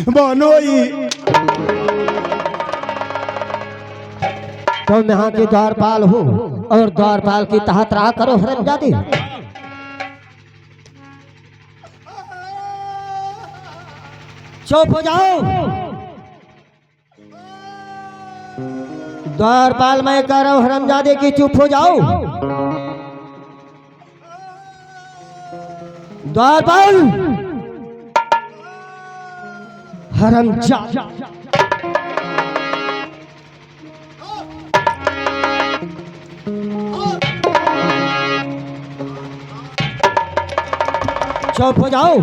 बनोई तुम यहाँ के द्वारपाल हो और द्वारपाल की तहत रहा करो हरमजादी। चुप हो जाओ। द्वारपाल मैं कह रहा हूं हरमजादे की चुप हो जाओ। द्वारपाल हरमजादा चुप हो जाओ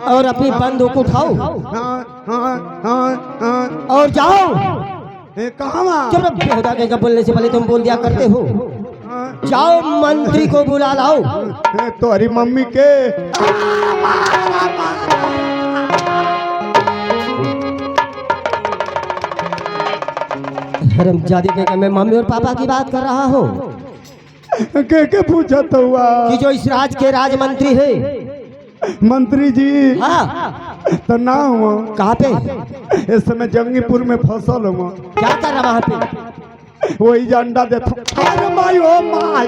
और अपनी बंदूक उठाओ और जाओ। कहाँ चुप बेहुदा के बोलने से पहले तुम बोल दिया करते हो। जाओ मंत्री को बुला लाओ। तुम्हारी मम्मी के हरमजादी के मैं मम्मी और पापा की बात कर रहा हूँ के पूछा तो हुआ कि जो इस राज के राज मंत्री है। मंत्री जी हाँ तो ना हुआ कहाँ पे? इस समय जंगीपुर में फसल हुआ। क्या कर रहा वहाँ पे? वही अंडा देता। अरे माई ओ माई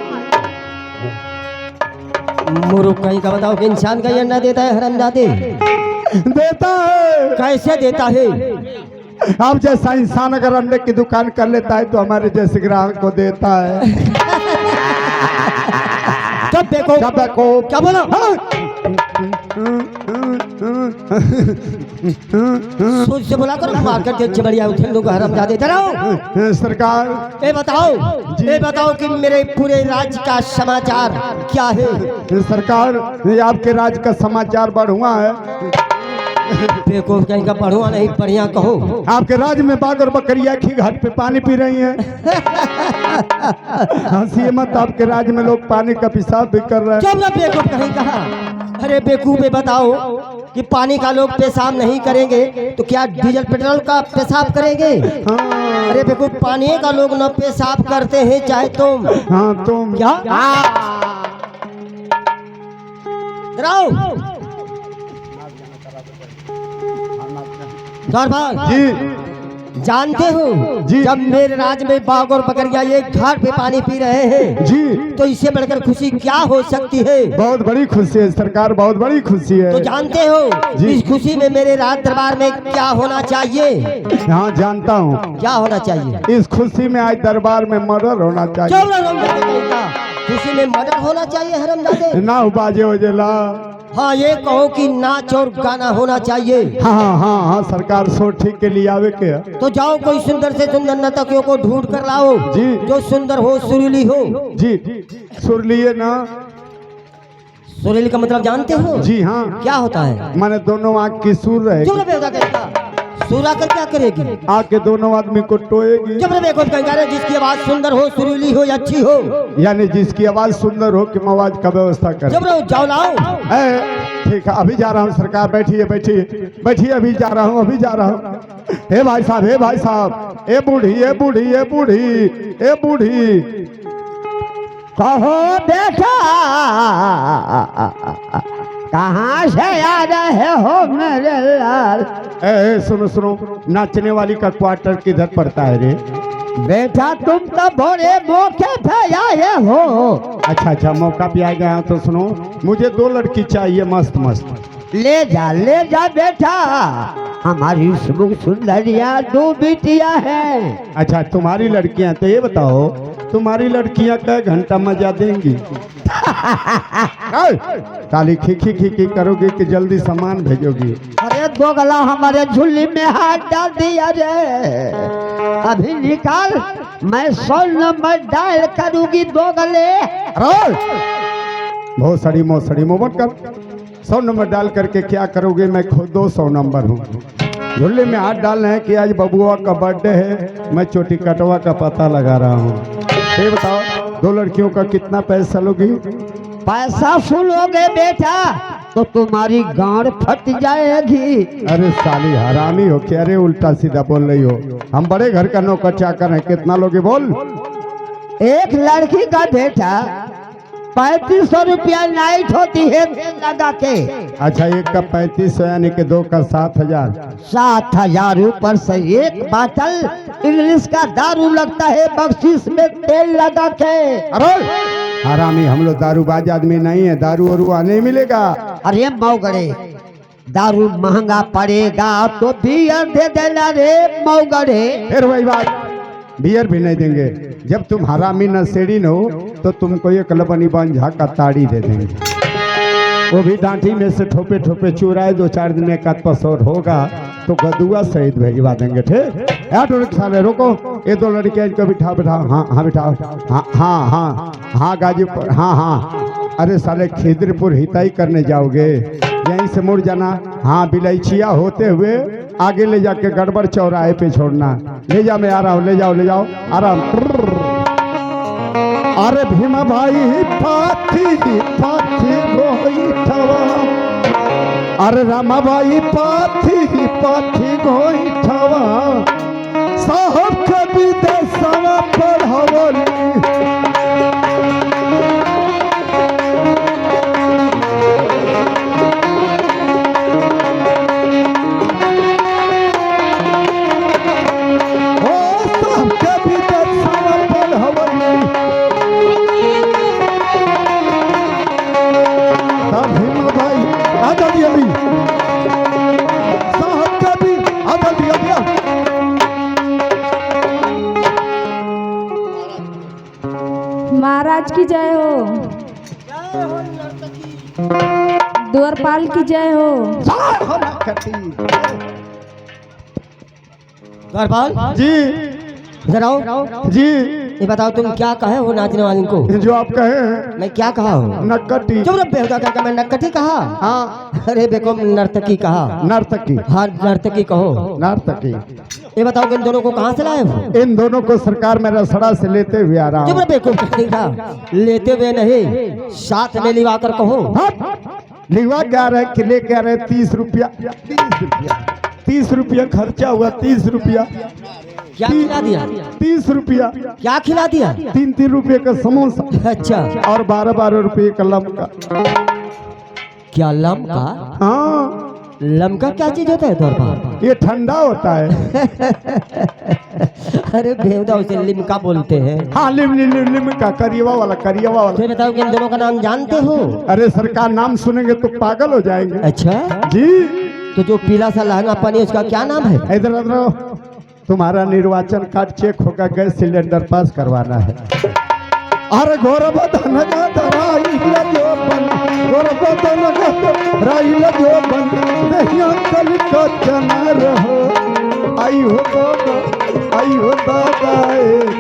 मुर्ख कहीं का बताओ कि इंसान का ये अंडा देता है हरमजादे? देता है। कैसे देता है? अब जैसा इंसान अगर अंडे की दुकान कर लेता है तो हमारे जैसे ग्राहक को देता है। जब देखो क्या बोला? सोच से बोला करो मार्केट के बढ़िया उठे लोग हरमजादे डराओ। सरकार ये बताओ कि मेरे पूरे राज्य का समाचार क्या है? सरकार ये आपके राज्य का समाचार बढ़ुआ है। बेवकूफ कहीं का बढ़ुआ नहीं बढ़िया कहो। आपके राज्य में बाघ और बकरिया की घाट पे पानी पी रही हैं। हंसी मत, आपके राज्य में लोग पानी का पेशाब भी कर रहे हैं। जब ना बेवकूफ कहीं कहा। अरे बेवकूफ बताओ कि पानी का लोग पेशाब नहीं करेंगे तो क्या डीजल पेट्रोल का पेशाब करेंगे? हाँ। अरे बेवकूफ पानी का लोग न पेशाब करते हैं चाहे तुम। हाँ तुम क्या डराओ द्वारपाल जी जानते हो जी। जब मेरे राज्य में बाघ और बकरिया एक घाट पे पानी पी रहे हैं जी तो इससे बढ़कर खुशी क्या हो सकती है? बहुत बड़ी खुशी है सरकार, बहुत बड़ी खुशी है। तो जानते हो जी। इस खुशी में मेरे राज दरबार में क्या होना चाहिए? हाँ जानता हूँ। क्या होना चाहिए? इस खुशी में आज दरबार में मर्डर होना चाहिए। खुशी में मर्डर होना चाहिए हरमजादे? ना बाजे वजेला। हाँ ये कहो कि नाच और गाना होना चाहिए। हाँ सरकार सो ठीक के लिए आवे के। तो जाओ कोई सुंदर से सुंदर नर्तकियों को ढूंढ कर लाओ जी। जो सुंदर हो सुरीली हो। जी सुर लिए ना। सुरीली का मतलब जानते हो? जी हाँ। क्या होता है? माने दोनों आँख की सुर रहे। चुप रहे बेटा सूरा कर क्या करेगी? आके दोनों आदमी को टोएगी। चुप रहे बेटा जिसकी आवाज सुंदर हो सुरीली हो या अच्छी हो। यानी जिसकी आवाज सुंदर हो कि आवाज का व्यवस्था करे। चुप रहो जाओ लाओ। ठीक है अभी जा रहा हूँ सरकार। बैठिए अभी जा रहा हूँ। हे भाई साहब ए बूढ़ी कहो बेटा कहाँ से आ रहे हो मेरे लाल? सुनो नाचने वाली का क्वार्टर किधर पड़ता है रे? बेटा तुम तो बड़े मौके पे आए हो। अच्छा मौका पे आ गया। तो सुनो मुझे 2 लड़की चाहिए मस्त। ले जा बेटा हमारी सुंदरिया 2 बिटिया है। अच्छा तुम्हारी लड़कियां तो ये बताओ तुम्हारी लड़कियां कै घंटा मजा देंगी? ताली खी करोगी कि जल्दी सामान भेजोगी? अरे दोगला हमारे झुल्ली में हाथ डाल दिया रे। अभी निकाल मैं 100 नंबर डायल करूंगी दोगले। बहुत सड़ी मोमट कर। 100 नंबर डाल करके क्या करोगे? मैं खुद 200 नंबर हूँ। झुल्ले में हाथ डालना है कि आज बबुआ का बर्थडे है। मैं चोटी कटवा का पता लगा रहा हूँ। ये बताओ 2 लड़कियों का कितना पैसा लोगी? पैसा सुनोगे बेटा तो तुम्हारी गांड फट जाएगी। अरे साली हरामी हो क्या रे? उल्टा सीधा बोल रही हो। हम बड़े घर का नौकर चाकर हैं। कितना लोगे बोल? एक लड़की का बेटा 3500 रुपया नाइट होती है तेल लगा के। अच्छा, एक का 3500 यानी कि 2 का 7000। 7000 ऊपर से एक बोतल इंग्लिश का दारू लगता है बख्शीश में तेल लगा के। अरे हरामी, हम लोग दारूबाज आदमी नहीं है, दारू और नहीं मिलेगा। अरे मौगड़े, दारू महंगा पड़ेगा तो बियर दे देना रे मौगड़े। फिर वही बात, बियर भी नहीं देंगे। जब तुम हरामी नशेड़ी न हो तो तुमको एक लबनी बंझा का ताड़ी दे देंगे, वो भी डांठी में से ठोपे ठोपे चुराए। 2-4 दिन में एकाध पसौर होगा तो गदुआ सहित भेजवा देंगे। ठीक, ऑटो रिक्शा ले, रोको, ये 2 लड़के को बिठाओ बिठाओ। हाँ हाँ बिठाओ, हाँ हाँ हाँ हाँ गाजीपुर, हाँ हाँ। अरे साले खिदरपुर हिताई करने जाओगे, यहीं से मुड़ जाना। हाँ, बिलैचिया होते हुए आगे ले जाके गड़बड़ चौराहे पे छोड़ना। ले जा, मैं आ रहा हूँ, ले जाओ ले जाओ, आराम। अरे भीमा भाई पाथी पाथी गोईठवा, अरे रामा भाई पाथी पाथी गोईठवा, साहब के विदेशवा पढ़वली। महाराज की जय हो, द्वारपाल की जय हो। द्वारपाल जी, इधर आओ जी। ये बताओ तुम क्या कहे हो नाचने वाली को? जो आप कहे हैं। मैं क्या कहा हूँ? नक्कटी। चुप रह बेहुदा, क्या मैं नक्कटी कहा? हाँ। अरे बेको नर्तकी कहा। नर्तकी। हाँ नर्तकी कहो। नर्तकी। ये बताओ कि इन दोनों को कहाँ से लाए हो? इन दोनों को सरकार में रसड़ा से लेते हुए आ रहा चुप हूँ। रह बेको, लेते हुए नहीं, साथ में लिवा कर कहो। लिवा क्या रहे कि लेके आ रहे 30 रुपया। 30 रुपया खर्चा हुआ, 30 रुपया। क्या खिला दिया? 30 रुपया। क्या खिला दिया? 3-3 रुपये का समोसा। अच्छा। और 12-12 रुपये का लमका। क्या लमका? हाँ। लमका क्या चीज होता है द्वारपाल? ये ठंडा होता है। अरे बेहुदा उसे लिमका बोलते हैं। हाँ, लिमका, करियवा वाला, करियवा वाला। तो बताओ कि इन दोनों का नाम जानते हो? अरे सरकार नाम सुनेंगे तो पागल हो जाएंगे। अच्छा जी। तो जो पीला सा लहंगा पहने उसका क्या नाम है? इधर इधर, तुम्हारा निर्वाचन कार्ड चेक होगा, गैस सिलेंडर पास करवाना है। अरे गौरवधन का धराइला जो बन, गौरवधन का धराइला जो बन, नहीं कल का चना रहो। आई हो बाबा, आई हो बाबा,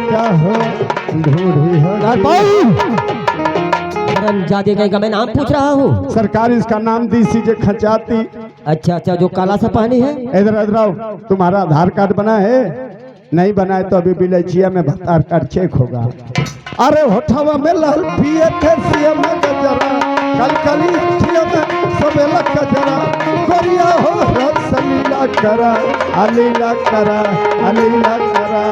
क्या हो ढूंढी हो। जादे का मैं नाम पूछ रहा हूँ। सरकार इसका नाम दी सीजे खचाती। अच्छा अच्छा, जो काला सा पानी है। इधर इधर आओ, तुम्हारा आधार कार्ड बना है? नहीं बना है तो अभी बिलैचिया में आधार कार्ड चेक होगा। अरे होठवा में लाल पिए थे सीएम गजरा, कलकली अखिया में सबेला गजरा, गोरिया हो रसलीला करा, अलीला करा, अलीला करा,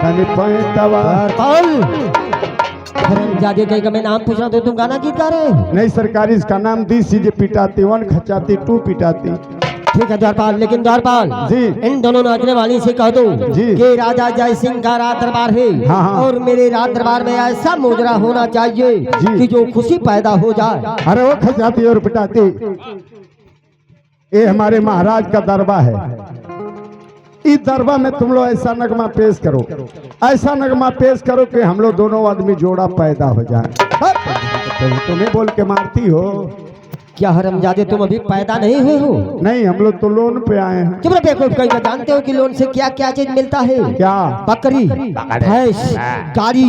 तनी पैंतवा। जादे का मैं नाम पूछ रहा हूँ, तुम गाना गीत गा रहे हो? नहीं सरकारी इसका नाम दी सीजे पिटाती 1 खचाती 2 पिटाती। ठीक है द्वारपाल, लेकिन द्वारपाल जी, इन दोनों नाचने वाली से कह दो जी कि राजा जय सिंह का राज दरबार है। हाँ, हाँ। और मेरे राज दरबार में ऐसा मोजरा होना चाहिए कि जो खुशी पैदा हो जाए। अरे वो खचाती और पिटाती, ये हमारे महाराज का दरबार है। इस दरबार में तुम लोग ऐसा नगमा पेश करो, ऐसा नगमा पेश करो कि हम लोग दोनों आदमी जोड़ा पैदा हो जाए। तुम्हें बोल के मारती हो। क्या हरमजादे तुम अभी पैदा नहीं हुए हो? नहीं, हम लोग तो लोन पे आए हैं। चुप रहो, कहीं का जानते हो कि लोन से क्या क्या चीज मिलता है? क्या? बकरी, भैंस, गाड़ी।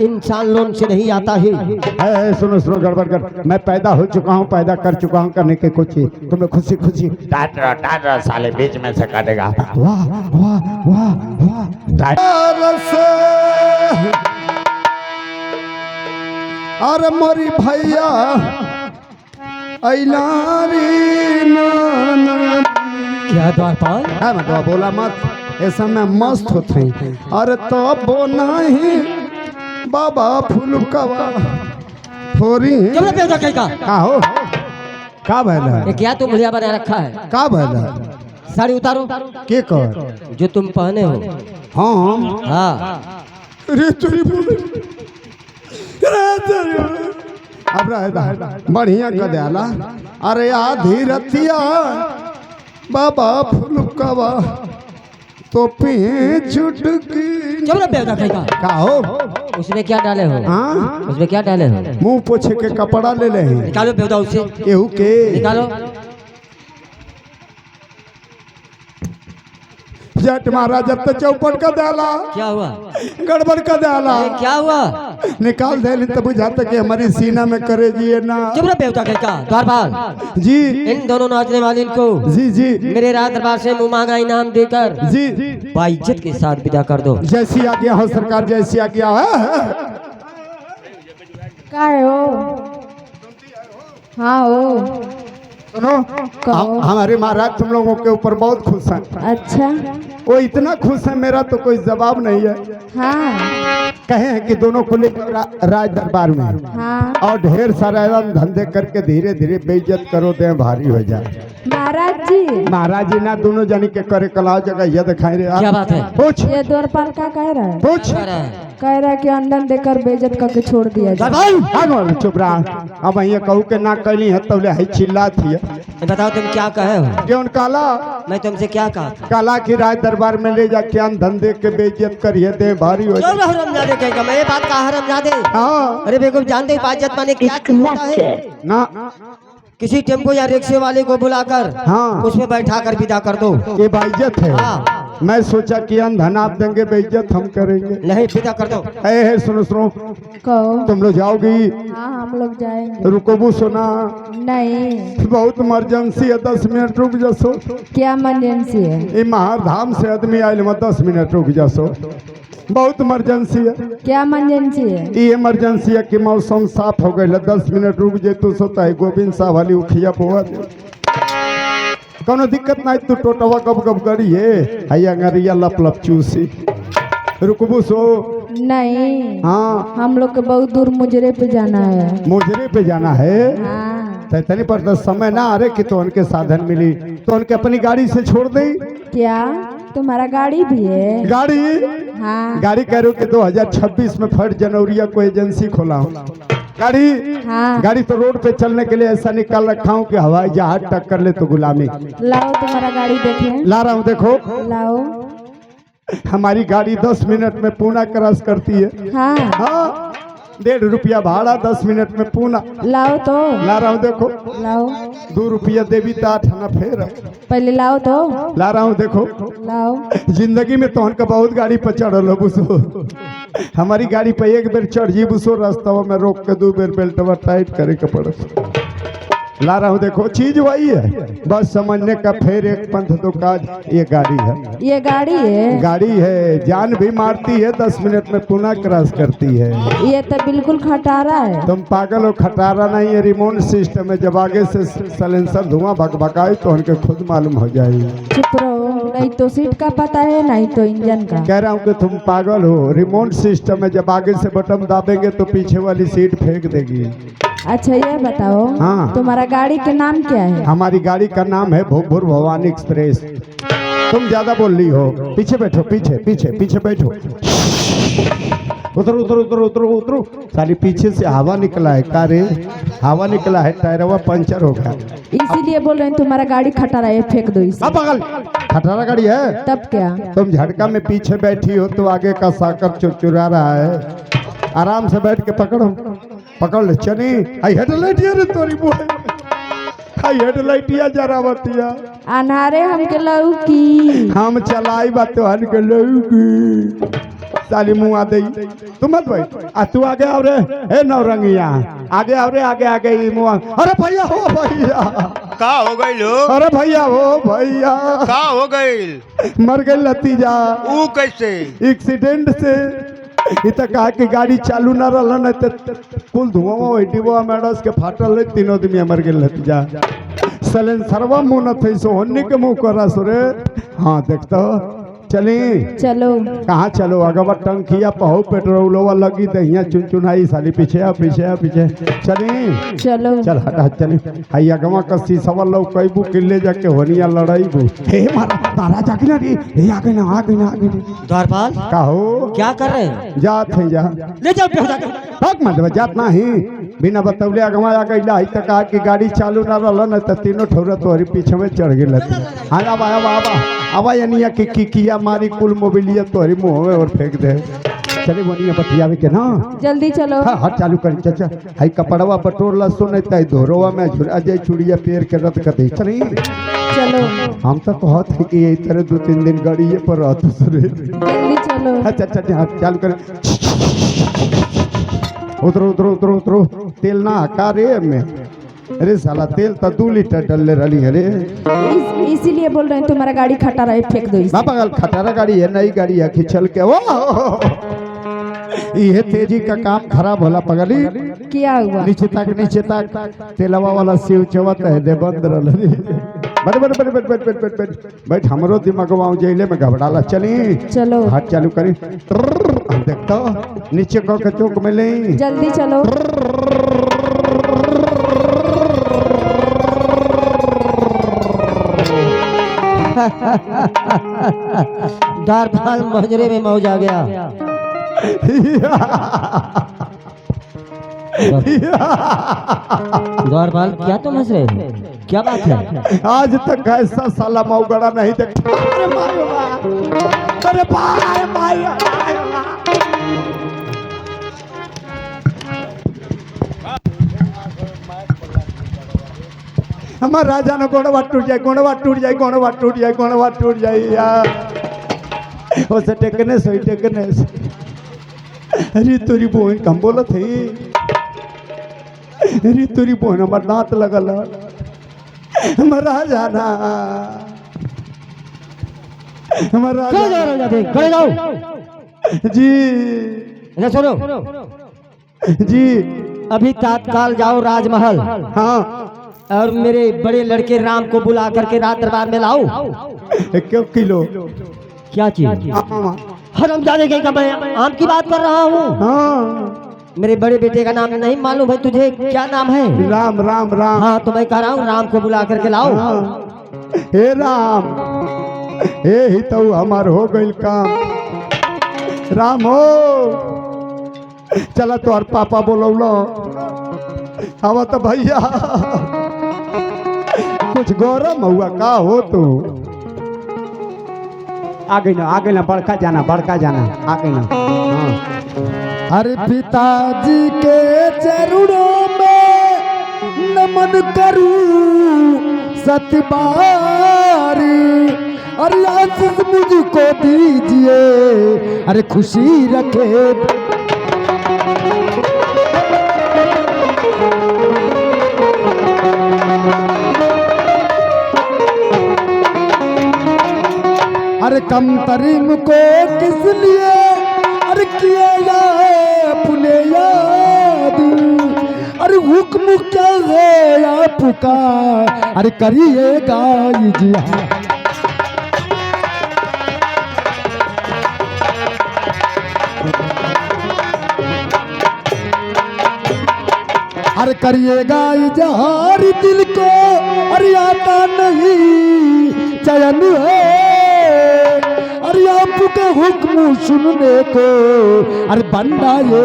इंसान लोन से नहीं आता है। सुनो सुनो, गड़बड़ कर। मैं पैदा हो चुका हूँ, पैदा कर चुका हूँ, करने के कुछ तुम्हें खुशी खुशी। डांट रहा साले, बीच में से काटेगा। वाह वाह वाह वाह। अरे मोरी भैया क्या द्वारपाल? है ना, तो बोला मत, ऐसा मैं मस्त होते। अरे तो वो नहीं बाबा फुलकवा, छोरी जबरा बेवदा कहीं का का हो का भैला ये क्या तुम भुलिया बना रखा है? का भैला साड़ी उतारो के कर जो तुम पहने हो। हाँ हाँ अरे चोरी बोल अब रहता बढ़िया कर दियाला अरे आधी रतिया बाबा फुलकवा तो पी चुटकी जबरा बेवदा कहीं का हो उसमें क्या डाले हो? हाँ उसमें क्या डाले हो? मुंह पोछे के कपड़ा ले ले निकालो बेवदा उससे, केहू के निकालो। जट महाराज जब तक चौपट का डाला क्या हुआ? गड़बड़ का डाला अरे क्या हुआ? निकाल दे तो बुझाता कि हमारी सीना में करे जी ना जबरा बेवदा कहीं का द्वारपाल जी इन दोनों नाचने वाले को जी जी मेरे राज दरबार से मुंह मांगा इनाम देकर जी बाइज्जत के साथ विदा कर दो। जैसी आज्ञा हो सरकार जैसी आज्ञा हो का है हो? हाँ हो। सुनो कहो। हमारे महाराज तुम लोगों के ऊपर बहुत खुश हैं अच्छा। वो इतना खुश है मेरा तो कोई जवाब नहीं है हाँ कहे हैं कि दोनों को लेकर राज दरबार में हाँ और ढेर सारा एवं धंधे करके धीरे धीरे बेइज्जत करो दे भारी हो जाए महाराज जी। महाराज जी ना दोनों जनी के करे कलाओ जगह ये दिखाई रहे क्या बात है? पूछ ये द्वारपाल का कह रहा है? पूछ कह रहा है कि अंडन देकर बेइज्जत करके छोड़ दिया जाए। भाई चुप रहा अब ये कहू के ना कैली है तो ले चिल्ला थी बताओ तुम क्या कहे हो? क्यों काला मैं तुमसे क्या कहा था? काला की राज दरबार में ले जाके अन धंधे के बेइज्जत करिए दे भारी हो जाए। हरामजादे कहेगा मैं ये बात का हरामजादे। हाँ अरे बेवकूफ जानते बाइज्जत माने क्या होता है? ना किसी टेम्पो या रिक्शे वाले को बुलाकर हाँ उसमें बैठा कर विदा कर दो। ये बेइज्जत है हाँ। मैं सोचा कि अंधन आप देंगे बेइज्जत हम करेंगे नहीं विदा कर दो। है सुनो सुनो कहो। तुम लोग जाओगी हाँ हम लोग जाएंगे। रुकोबू सुना नहीं। बहुत इमरजेंसी है 10 मिनट रुक जासो क्या इमरजेंसी है? ये महाधाम से आदमी आयल में 10 मिनट रुक जासो बहुत इमरजेंसी है। क्या इमरजेंसी है? ये इमरजेंसी है कि मौसम साफ हो गए 10 मिनट रुक जे तो सोता है गोविंद साहब वाली उखिया बोआ दे कोनो दिक्कत नहीं तू टोटवा गब गब करी है हैया गरिया लप लप चूसी रुकबू सो नहीं। हाँ हम लोग को बहुत दूर मुजरे पे जाना है। मुजरे पे जाना है हाँ। तैतनी पर 10 समय ना आ रहे कि तो उनके साधन मिली तो उनके अपनी गाड़ी से छोड़ दे क्या तुम्हारा गाड़ी भी है? गाड़ी हाँ गाड़ी कह रहे हो कि 2026 में 1 जनवरी को एजेंसी खोला हूँ गाड़ी हाँ। गाड़ी तो रोड पे चलने के लिए ऐसा निकाल रखा हूँ कि हवाई जहाज टक्कर ले तो गुलामी लाओ तुम्हारा गाड़ी देखें। ला रहा हूँ देखो लाओ। हमारी गाड़ी 10 मिनट में पूना क्रॉस करती है हाँ हाँ 1.5 रुपया भाड़ा 10 मिनट में पूना लाओ तो। ला रहा हूँ देखो लाओ। 2 रुपया देवी तो 8 आना फेर पहले लाओ तो। ला रहा हूँ देखो लाओ। जिंदगी में तो उनका बहुत गाड़ी पर चढ़ल हो बुसो हमारी गाड़ी पे एक बेर चढ़ जी बुसो रास्ता में रोक के 2 बेर बेल्टवा टाइट करे के पड़े ला रहा हूँ देखो चीज वही है बस समझने का फिर एक पंथ तो काज ये गाड़ी है ये गाड़ी है? गाड़ी है जान भी मारती है 10 मिनट में पुनः क्रॉस करती है ये तो बिल्कुल खटारा है। तुम पागल हो खटारा नहीं है रिमोट सिस्टम है जब आगे से सलेंसर धुआं भगभगाए तो उनके खुद मालूम हो जाएगी चुप रहो नहीं तो सीट का पता है नहीं तो इंजन का। कह रहा हूँ कि तुम पागल हो रिमोट सिस्टम है जब आगे से बटन दाबेंगे तो पीछे वाली सीट फेंक देगी। अच्छा ये बताओ हाँ। तुम्हारा गाड़ी का नाम क्या है? हमारी गाड़ी का नाम है भोगपुर भवानी एक्सप्रेस। तुम ज्यादा बोल रही हो पीछे बैठो पीछे पीछे पीछे बैठो उतरो उतरो उतरो उतरो उतरो साली पीछे से हवा निकला है का रे हवा निकला है टायरवा पंचर हो गया इसीलिए बोल रहे हैं तुम्हारा गाड़ी खटारा है फेंक दो इसे। अब पागल खटारा गाड़ी है तब क्या? तुम झटका में पीछे बैठी हो तो आगे का साकर चुरचुरा रहा है आराम से बैठ के पकड़ो पकड़ ले चनी आई हेडलाइट रे तोरी बोल आई हेडलाइट जरा बतिया अनारे हमके लऊ की हम चलाई बात तो हन के लऊगी साली मुंह आ दई तू मत बैठ आ तू आगे आओ रे हे नौरंगिया आगे आओ रे आगे आगे ई मुंह अरे भैया हो भैया का हो गई लो अरे भैया हो भैया का हो गई मर गई लतीजा ऊ कैसे एक्सीडेंट से इतना कहा कि गाड़ी चालू ना रहा न तो कुल धुआं डिबो मेडस के फाटल है 3 आदमी मर गए लतीजा सलेंसरवा मुंह न थे सो होने के मुंह करा सो रे हाँ देखता चली चलो कहाँ चलो अगवा टंकिया पहो पेट्रोलवा लगी दहिया चुनचुनाई साली पीछे आ पीछे आ पीछे चली चलो चल हटा चली हाई अगवा का शीशवा लो कईबू किले जाके होनिया लड़ाईबू हे मारा जाके ना रे हे आ गई ना द्वारपाल कहो क्या कर रहे हैं? जात है जा ले जाओ बेहुदा के। हक मतलब जात नहीं बिना बतौले अगवा आ गई लाई तक कहा कि गाड़ी चालू ना रहल न त तीनों ठौरा तोहरी पीछे में चढ़ गेल हाँ आवा यानी कि किया मारी कुल मोबिलिया तोहरी मुंह में और फेंक दे चले बोनिया बतियावे के ना जल्दी चलो हाँ हट चालू कर चाचा हाई कपड़वा बटोर ला सुन तय धोरोवा में झुरा जाए चूड़िया पेड़ के रद कर दे चली चलो हम तो कहत है कि यही तरह 2-3 दिन गाड़ी ये पर रहत सरे जल्दी चलो अच्छा अच्छा हाँ चालू कर उतरो तेल ना हका रे में अरे साला तेल तो 2 लीटर डलले रही अरे इसीलिए बोल रहे हैं तुम्हारा गाड़ी खटा रहे फेंक दो इसे। बाबा खटारा गाड़ी है नई गाड़ी है खिंचल के वो ये तेजी का काम खराब होला पगली क्या हुआ? नीचे तक तेलवा वाला सिव चवत है दे बंद रहल बैठ हमरो दिमागवा जेले में घबराला चली चलो हाथ चालू करी देखता नीचे को के चौक में ले जल्दी चलो द्वारपाल मोहजरे में मौज आ गया। द्वारपाल क्या तुम हंस रहे हो? क्या बात है? आज तक ऐसा साला मौगड़ा नहीं देख अरे भाई हमार राजा ने गोड़वा टूट जाए यार उसे टेकने से अरे तोरी बहन कम बोलत है अरे तोरी बहन हमार दांत लगल हमार राजा ना हमार राजा खड़े जाओ। जी सुनो जी अभी तात्काल जाओ राजमहल हाँ और मेरे बड़े लड़के राम को बुला करके रात दरबार में लाओ। 1 किलो क्या चीज? हरामजादे का मैं आम की बात कर रहा हूँ। हाँ मेरे बड़े बेटे का नाम नहीं मालूम है तुझे? क्या नाम है? राम राम राम हाँ तो मैं कह रहा हूँ राम को बुला करके लाओ। हाँ। हे राम हे ही तो हमार हो गइल काम राम हो चला तोहर पापा बोलौलो हवा तो भैया कुछ गौरम हुआ का हो तू आ गई ना बड़का जाना आ गई ना हाँ। अरे पिताजी के चरणों में नमन करूं सतबार अरे आशीष मुझको दीजिए अरे खुशी रखे अरे कम तरीम को किस लिए अरे किया अपने याद अरे हुक्म क्या है आपका अरे करिएगा जी अरे करिएगा इजहार दिल को अरे आता नहीं चयन है अरे आपका हुक्म सुनने को अरे बंदा ये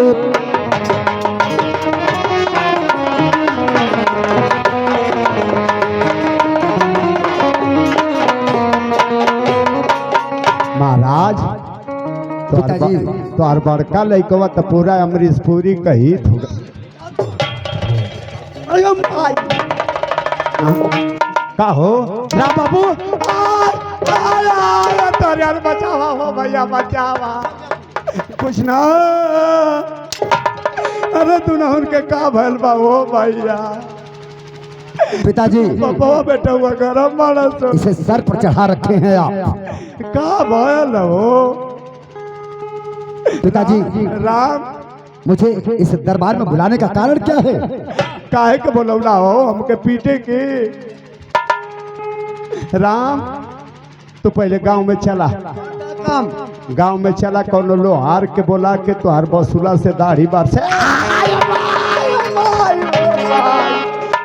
महाराज पिताजी तोहर बड़का लइकवा तो पूरा अमरीश पुरी कही का हो राम बाबू बचावा हो भैया बचावा कुछ ना अरे तू ना उनके का भैल बा हो भैया पिताजी पापा बेटा हुआ गरम मानस इसे सर पर चढ़ा रखे हैं आप। का भैल हो पिताजी राम मुझे इस दरबार में बुलाने का कारण क्या है? काहे के बोलौला हो हमके पीटे के राम तो पहले गांव में चला गांव में चला कोनो लोहार के बोला के तुहार बसूला से दाढ़ी बार से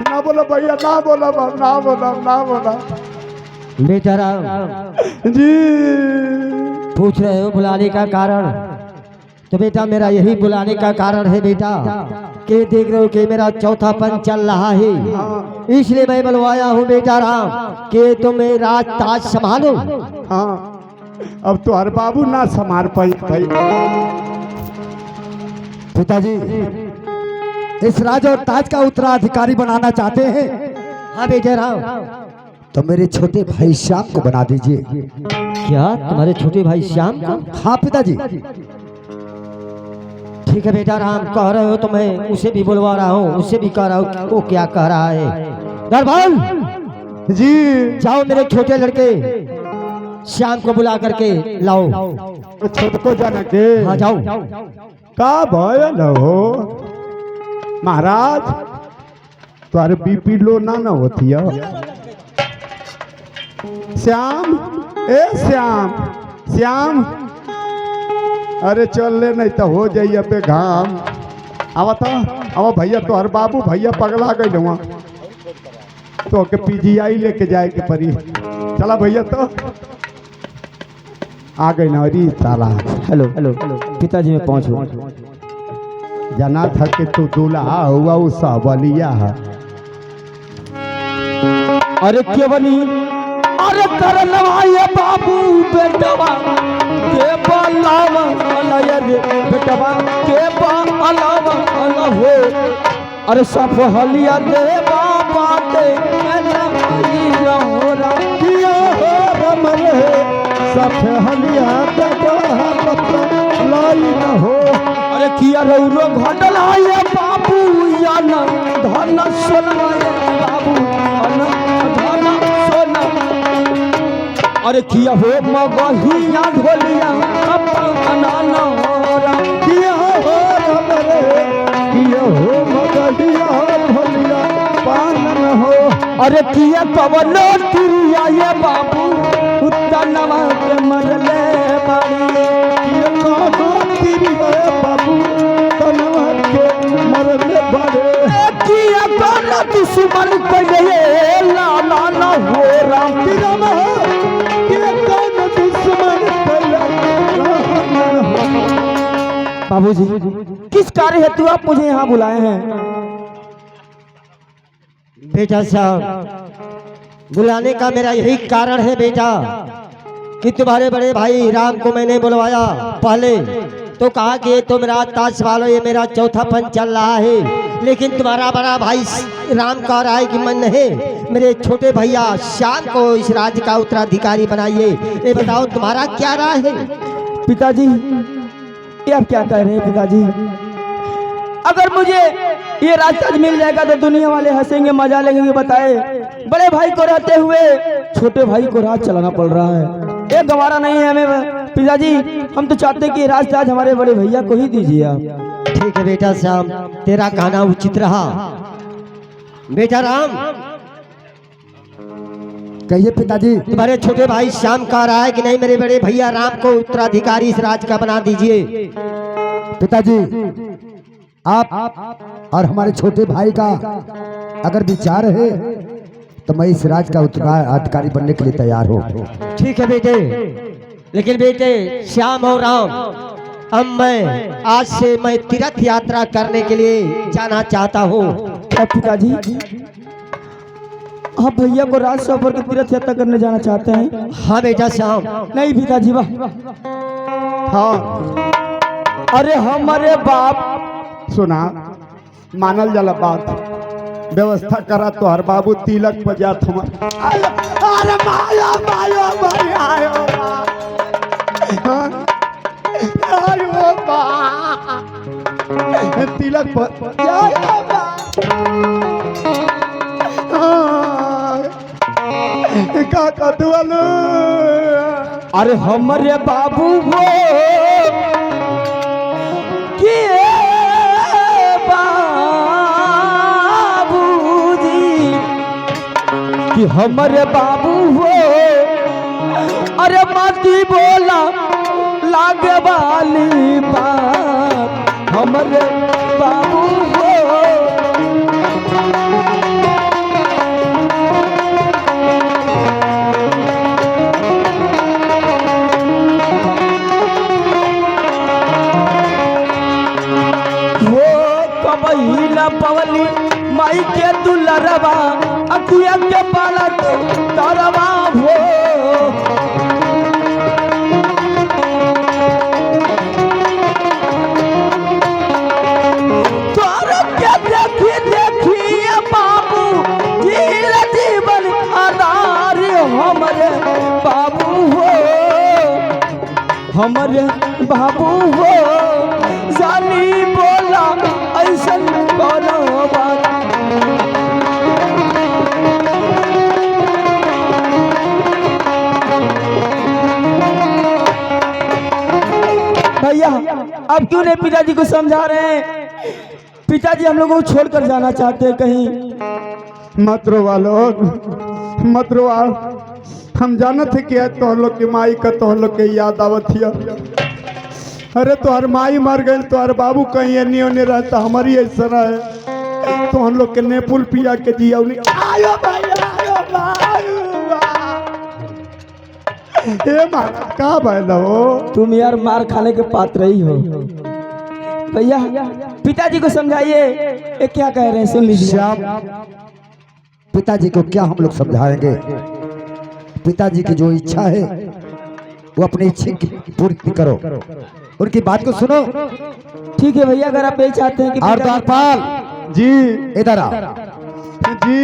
ना बोला भैया, ना बोला बाप, ना बोला, ना बोला। बेटा राम जी पूछ रहे हो बुलाने का कारण, तो बेटा मेरा यही बुलाने का कारण है बेटा कि देख रहे हो कि मेरा चौथापन चल रहा है, इसलिए मैं बुलवाया हूँ बेटा राम कि तुम राज ताज संभालो। हाँ, अब तुहार बाबू ना संभाल पाई भाई। पिताजी इस राज और ताज का उत्तराधिकारी बनाना चाहते हैं, हाँ बेटा राम। तो मेरे छोटे भाई श्याम को बना दीजिए। क्या तुम्हारे छोटे भाई श्याम को? हाँ पिताजी। ठीक है बेटा राम, कह रहे हो तो मैं उसे भी बुलवा रहा हूँ, उसे भी कह रहा हूँ। वो क्या कह रहा है? दरबार जी जाओ मेरे छोटे लड़के श्याम को बुला करके लाओ। छोट को जाना के हाँ जाओ। का भयल हो महाराज, तुम्हारे बीपी लो ना होती है। श्याम, ए श्याम, श्याम, अरे चल ले नहीं तो हो जाइए पे घाम। आवा था, आवा भैया, तो हर बाबू भैया पगला गई वहाँ तो के पीजीआई लेके जाए के परी। चला भैया तो आ गई ना। अरे साला हेलो हेलो पिताजी मैं पहुँचू। जना था कि तू दूल्हा हुआ उस बलिया है। अरे क्या बनी? अरे कर नवाए बाबू बेटवा के बलावा अलया रे बेटवा के बलावा अलहो। अरे सब हलिया दे बाबा दे नई रहोरा किया हो रमल है सब हलिया लाई न हो। अरे किया रौरो घटल आए बाबू या न धन सोना बाबू अन धन सोना। अरे किया हो मगहिया ढोलिया अपना नौरा। किया हो रमल है, किया हो मगहिया ढोलिया पान हो। अरे किया पवन तिरिया ये बाबू उत्तनवा के मरले बाड़ी। किया कहो तेरी बाबू तनवा के मरले बड़े। किया कर दुश्मन पड़े लाला न हो राम कि राम हो, किया कौन दुश्मन पहला बाबूजी किस कार्य हेतु आप मुझे यहाँ बुलाए हैं? बेटा साहब बुलाने का मेरा यही कारण है बेटा कि तुम्हारे बड़े भाई राम को मैंने बुलवाया। पहले तो कहा कि तुम राज ताज संभालो, ये मेरा चौथापन चल रहा है, लेकिन तुम्हारा बड़ा भाई राम कह रहा है कि मन नहीं, मेरे छोटे भैया श्याम को इस राज्य का उत्तराधिकारी बनाइए। ये बताओ तुम्हारा क्या राय है? पिताजी ये आप क्या कह रहे हैं पिताजी? अगर मुझे ये राजताज मिल जाएगा तो दुनिया वाले हंसेंगे, मजा लेंगे। बताए बड़े भाई को रहते हुए छोटे भाई को राज चलाना पड़ रहा है, ये गवारा नहीं है हमें। पिताजी हम तो चाहते हैं कि राजताज हमारे बड़े भैया को ही दीजिए आप। ठीक है बेटा श्याम, तेरा कहना उचित रहा। बेटा राम कहिए पिताजी। तुम्हारे छोटे भाई श्याम कह रहा है कि नहीं, मेरे बड़े भैया राम को उत्तराधिकारी इस राज्य का बना दीजिए। पिताजी आप और हमारे छोटे भाई का अगर विचार है तो मैं इस राज्य का उत्तराधिकारी बनने के लिए तैयार हूँ। ठीक है बेटे, लेकिन बेटे श्याम और राम, अब मैं आज से मैं तीर्थ यात्रा करने के लिए जाना चाहता हूँ। क्या पिताजी आप भैया को राज सफर की तीर्थ यात्रा करने जाना चाहते हैं? हाँ बेटा श्याम। नहीं पिताजी वाह। हाँ अरे हमारे बाप सुना, मानल जाला बात, व्यवस्था करा तो हर बाबू तिलक पर जात हम। अरे माया माया भाई आयो आयो बा तिलक पर आयो बा। का कदुअलो अरे हमारे बाबू वो के बाबूजी कि हमारे बाबू वो अरे मती बोला लागे वाली बात हमरे बाबू हो। कबहिला पवली माई के दुलरवा अखिया के पालत तरवा हो। तोर के देखी देखी बाबू जील जीवन आधार हमरे बाबू हो। हमरे बाबू हो जानी बोला ऐसन कोनो बात। भैया अब क्यों नहीं पिताजी को समझा रहे हैं? पिताजी हम लोगों को छोड़कर जाना चाहते हैं कहीं। मत रोवा लोग, मत रोवा। हम जानत है कि तो लोग की माई का तो लोग के याद आवत हिया। अरे तोहर माई मर गई, तोहर बाबू कहीं एनी ओने रहता, हमारी ऐसा है तो हम लोग के नेपुल पिया के जिया। आयो भाई आयो भाई ए माँ का भाई हो तुम यार मार खाने के पात्र ही हो। भैया पिताजी को समझाइए, ये क्या कह रहे हैं सुन लीजिए। श्याम, पिताजी को क्या हम लोग समझाएंगे? पिताजी की जो इच्छा है वो अपनी इच्छा की पूर्ति करो, उनकी बात को सुनो। ठीक है भैया, अगर आप यही चाहते हैं कि और द्वारपाल जी इधर आ। जी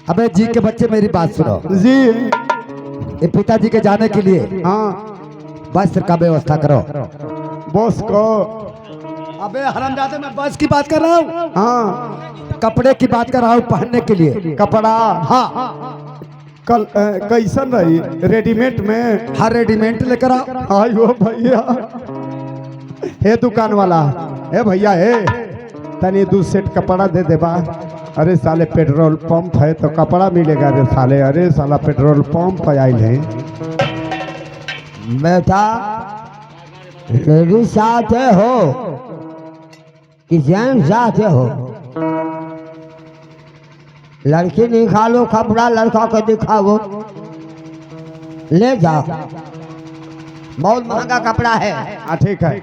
अबे जी के बच्चे मेरी बात सुनो। जी ये पिताजी के जाने के लिए हाँ बस का व्यवस्था करो। बॉस को अबे हरामजादे, मैं बस की बात कर रहा हूँ। हाँ कपड़े की बात कर रहा हूँ पहनने के लिए। कपड़ा हाँ कल कैसन रही? रेडीमेड में? हर रेडीमेड लेकर आओ। आयो भैया, हे दुकान वाला, हे भैया हे तनी 2 सेट कपड़ा दे दे बा। अरे साले पेट्रोल पंप है तो कपड़ा मिलेगा रे साले। अरे साला पेट्रोल पंप आयल है। बेटा मेरी साथ हो कि जैन साथ हो, लड़की निकालो कपड़ा, लड़का को दिखाओ, ले जाओ, बहुत महंगा कपड़ा है। ठीक है।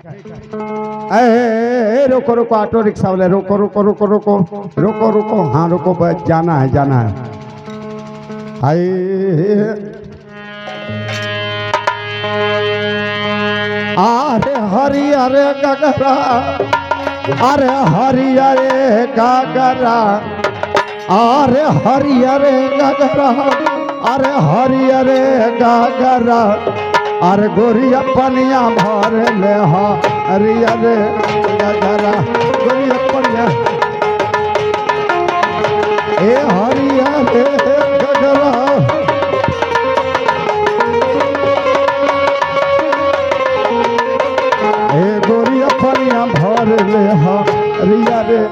ए, रोको रोको ऑटो रिक्शा वाले, रोको रोको रोको रोको रोको रोको। हाँ रोको, बस जाना है जाना है। हाय अरे हरी अरे गगरा, अरे हरी अरे गगरा, अरे हरी अरे गगरा, अरे हरी अरे गगरा, अरे गोरिया पनिया भर ले हरी अरे गगरा, गोरिया पनिया ए हरी अरे गगरा। ए गोरिया पनिया भर ले हरी अरे।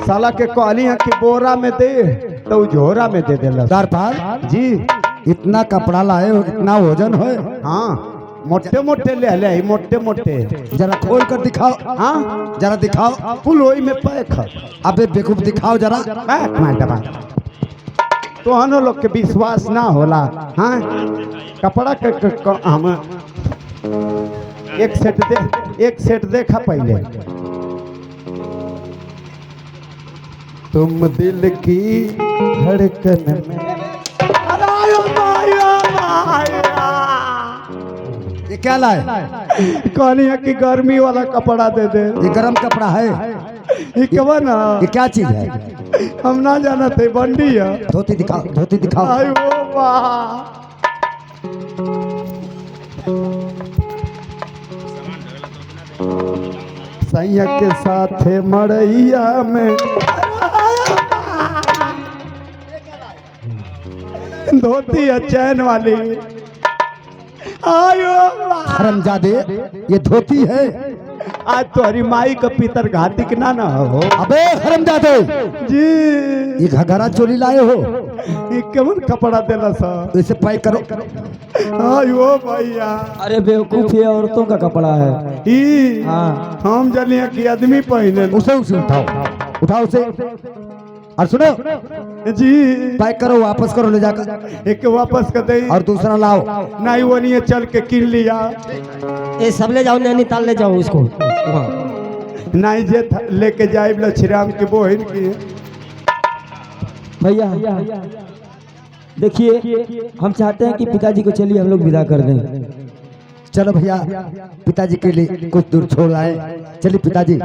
साला के कहली है कि बोरा में दे तो झोरा में दे देला। द्वारपाल जी इतना कपड़ा लाए हो, इतना वजन है? हाँ मोटे मोटे ले मोटे मोटे। जरा खोल कर दिखाओ। हाँ जरा दिखाओ। फुल वही में पैक है। अबे बेवकूफ दिखाओ जरा। तो हम लोग के विश्वास ना होला। हाँ कपड़ा के हम एक सेट देखा पहले। तुम दिल की धड़कन में। ये क्या लाए? कहनी है कि गर्मी वाला कपड़ा दे दे। ये गरम कपड़ा है? ये कब ना ये क्या चीज है? हम ना जाना थे, बंडी है। धोती दिखाओ, धोती दिखाओ। आयो वाह, सैया के साथ मड़ैया में धोती है चैन वाली। आयो हरामजादे, ये धोती है। आज तुम्हारी माई का पितर घाती के ना हो। अबे हरामजादे, जी ये घघरा चोली लाए हो, ये केवन कपड़ा देला सा। इसे पैक करो। आयो भैया अरे बेवकूफ, ये औरतों का कपड़ा है। ई हाँ। हम जलिए कि आदमी पहने उसे उसे उठाओ, उठाओ उसे। और सुनो, जी पैक करो, वापस करो ले जाकर, एक वापस कर दे और दूसरा लाओ। नहीं वो नहीं चल के किन लिया। ये सब ले जाओ, नैनीताल ले जाओ उसको। नहीं जे लेके जाए लक्ष्मीराम की बहन की। भैया देखिए, हम चाहते हैं कि पिताजी को चलिए हम लोग विदा कर दें। चलो भैया, पिताजी के लिए कुछ दूर छोड़ आए। चलिए पिताजी।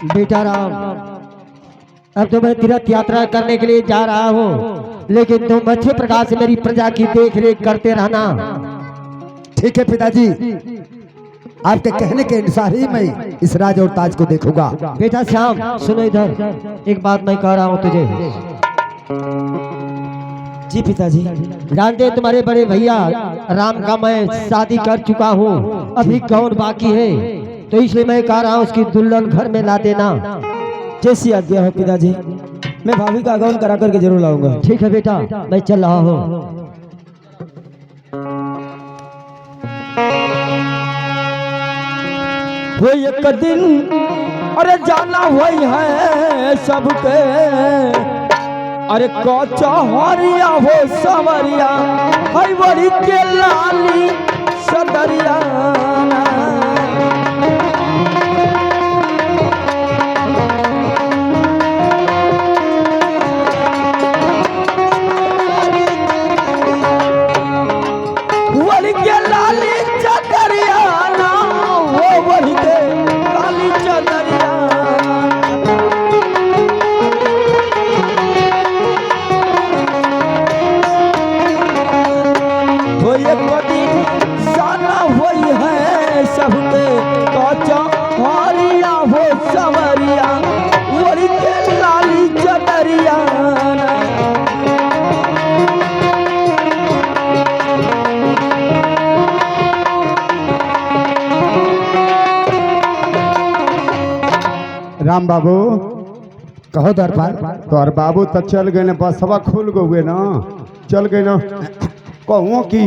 बेटा राम, अब तो मैं तीर्थ यात्रा करने के लिए जा रहा हूँ, लेकिन तुम अच्छे प्रकार से मेरी प्रजा की देख रेख करते रहना। ठीक है पिताजी, आपके कहने के अनुसार ही मैं इस राज और ताज को देखूंगा। बेटा श्याम सुनो इधर, एक बात मैं कह रहा हूँ तुझे। जी पिताजी। जानते हैं तुम्हारे बड़े भैया राम का मैं शादी कर चुका हूँ, अभी कौन बाकी है, तो इसलिए मैं कह रहा हूँ उसकी दुल्हन घर में ला देना। जैसी आज्ञा हो पिताजी, मैं भाभी का आगमन करा करके जरूर लाऊंगा। ठीक है बेटा, मैं चल रहा हूँ। वो एक दिन अरे जाना वही है सबके, अरे कच्चा हरिया हो सवरिया, हई बड़ी के लाली सदरिया। वही के लाली चदरिया ना, वो वही के लाली चदरिया। वो एक दिन साना वही है सबके, कच्चा हरिया हो सवरिया, वही के लाली चदरिया। राम बाबू कहो दरबार। तोहर बाबू तो चल गए ना, बसवा खुल गए ना, चल गए ना। कहूँ कि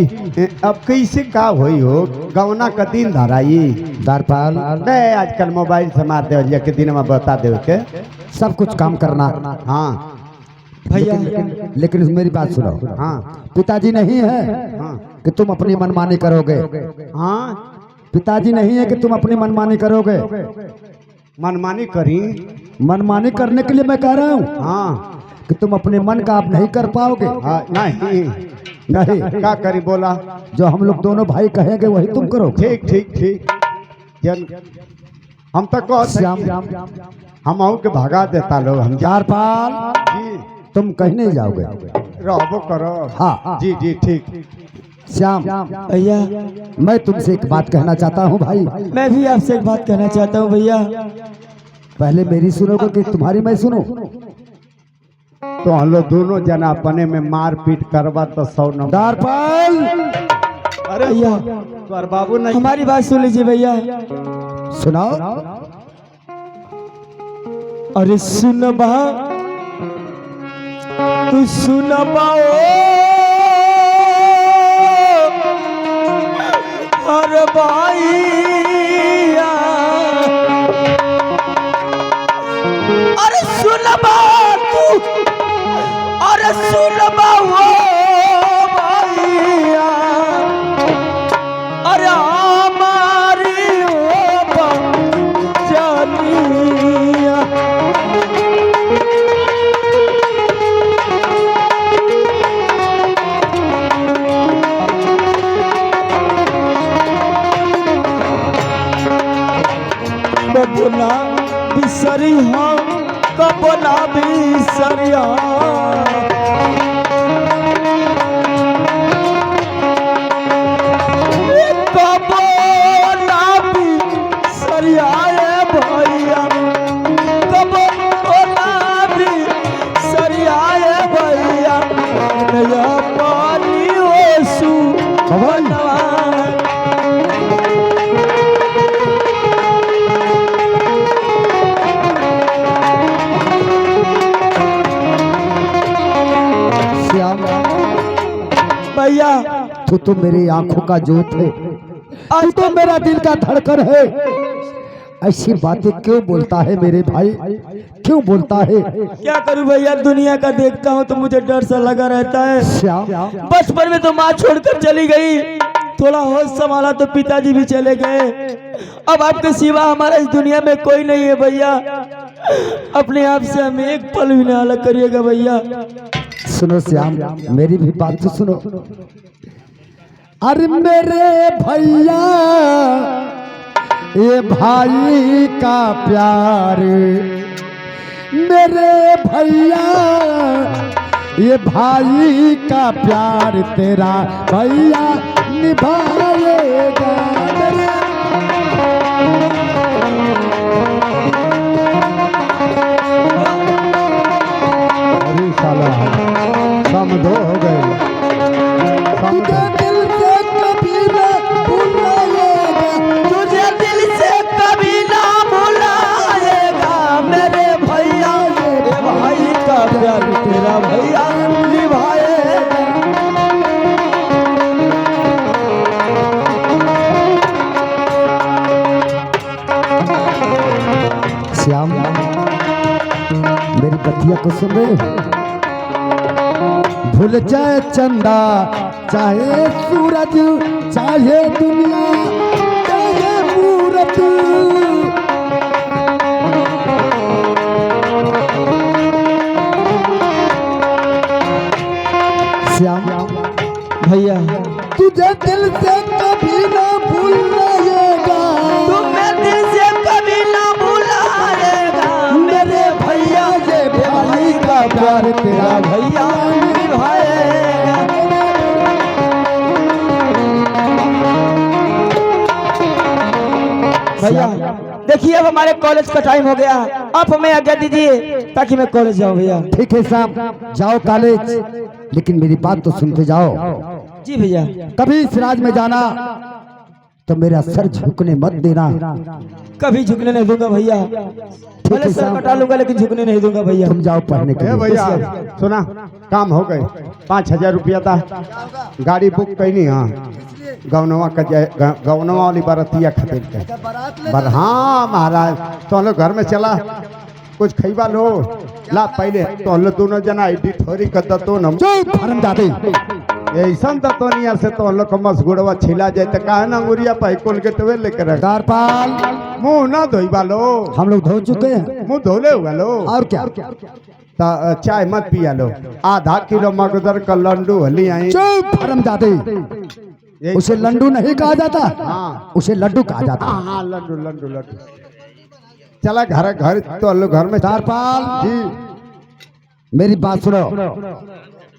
अब कैसे का होई हो, गवना का दिन धराई दरबार, नहीं आजकल मोबाइल से मार दे के दिन में बता दे के। सब कुछ काम करना। हाँ भैया लेकिन मेरी बात सुनो। हाँ पिताजी नहीं है हाँ कि तुम अपनी मनमानी करोगे। हाँ पिताजी नहीं है कि तुम अपनी मनमानी करोगे। मनमानी करी। मनमानी करने के लिए मैं कह रहा हूँ हाँ कि तुम अपने मन का आप नहीं कर पाओगे। हाँ नहीं नहीं, क्या करी बोला। जो हम लोग दोनों भाई कहेंगे वही तुम करोगे। ठीक ठीक ठीक जन हम तक कहो श्याम, हम आऊ के भगा देता लोग हम जा चारपाल, जी तुम कहीं नहीं जाओगे। रहबो करो। हाँ जी जी ठीक। श्याम, भैया, मैं तुमसे एक बात कहना चाहता हूँ भाई। मैं भी आपसे एक बात कहना चाहता हूँ भैया। पहले मेरी सुनोगे कि तुम्हारी मैं सुनूं? तो हम लोग दोनों जना अपने में मार पीट करवा तो 100 नंबर। दारपाल, अरे भैया तोर बाबू नहीं। हमारी बात सुन लीजिए भैया। सुनाओ। अरे सुनबा तू सुनबा अरे भाईया, अरे सुनबा तू, अरे सुनबा वो भैया, अरे हमारी ओ जानिया। कबना बिसरी हम, कबना बिसरिया, कबना बिसरिया भैया, कबना बिसरिया भैया, भैया तू तो मेरी आंखों का जोत है, तू तो मेरा दिल का धड़कन है। ऐसी बातें क्यों बोलता है मेरे भाई, क्यों बोलता है? क्या करूं भैया, दुनिया का देखता हूं तो मुझे डर सा लगा रहता है। श्याम, बचपन में तो माँ छोड़कर चली गई, थोड़ा होश संभाला तो पिताजी भी चले गए। अब आपके सिवा हमारा इस दुनिया में कोई नहीं है भैया। अपने आप से हमें एक पल भी ना अलग करिएगा भैया। सुनो श्याम, मेरी भी बात तो सुनो। अरे मेरे भैया, ये भाई का प्यार, मेरे भैया ये भाई का प्यार तेरा भैया निभाएगा। अरे साला समझो हो गए, तुझे दिल से कभी न भुलाएगा, तुझे दिल से कभी ना भुलाएगा मेरे भैया, ये भाई का प्यार तेरा भैया निभाएगा। श्याम, मेरी बतिया को सुन रहे हो? भूल जाए चंदा, चाहे सूरज, चाहे दुनिया, चाहे मूरत, श्याम भैया तुझे दिल से कभी ना भूलाएगा, तुम्हें दिल से कभी ना भुलाएगा मेरे भैया, ये भाई का प्यार तेरा भैया निभाएगा। भैया देखिए अब हमारे कॉलेज का टाइम हो गया, आप हमें आज्ञा दीजिए ताकि मैं कॉलेज जाऊं भैया। ठीक है श्याम, जाओ कॉलेज, लेकिन मेरी बात तो सुनते जाओ। जी भैया। कभी इस राज में जाना तो मेरा सर झुकने मत देना। कभी झुकने नहीं दूंगा भैया, भले सर साहब। कटा लूंगा लेकिन झुकने नहीं दूंगा भैया। तुम जाओ पढ़ने के ए लिए। भैया सुना, काम हो गए, 5,000 रुपया था, गाड़ी बुक कैनी। हाँ गौनवा का गौनवा वाली बरतिया खरीद के हाँ महाराज, तो हम लोग घर में चला, कुछ खैबा लो ला, पहले तो हम लोग दोनों जना एडिट थोड़ी कर तो न चुप हरामजादे। ऐसा तो नहीं से तो हम लोग मसगुड़वा छिला जाए तो कहा ना अंगुरिया पाई कोलगेटवे लेकर दारपाल, मुंह ना धोइबा लो, हम लोग धो चुके हैं, मुंह धोले हुआ लो, और क्या? चाय मत पिया लो, आधा किलो मगदर का लड्डू हली आई। चुप हरामजादे, उसे लड्डू नहीं कहा जाता, हाँ उसे लड्डू कहा जाता। हाँ हाँ लड्डू लड्डू लड्डू। चला घर घर तो हम लोग घर में दारपाल जी। मेरी बात सुनो,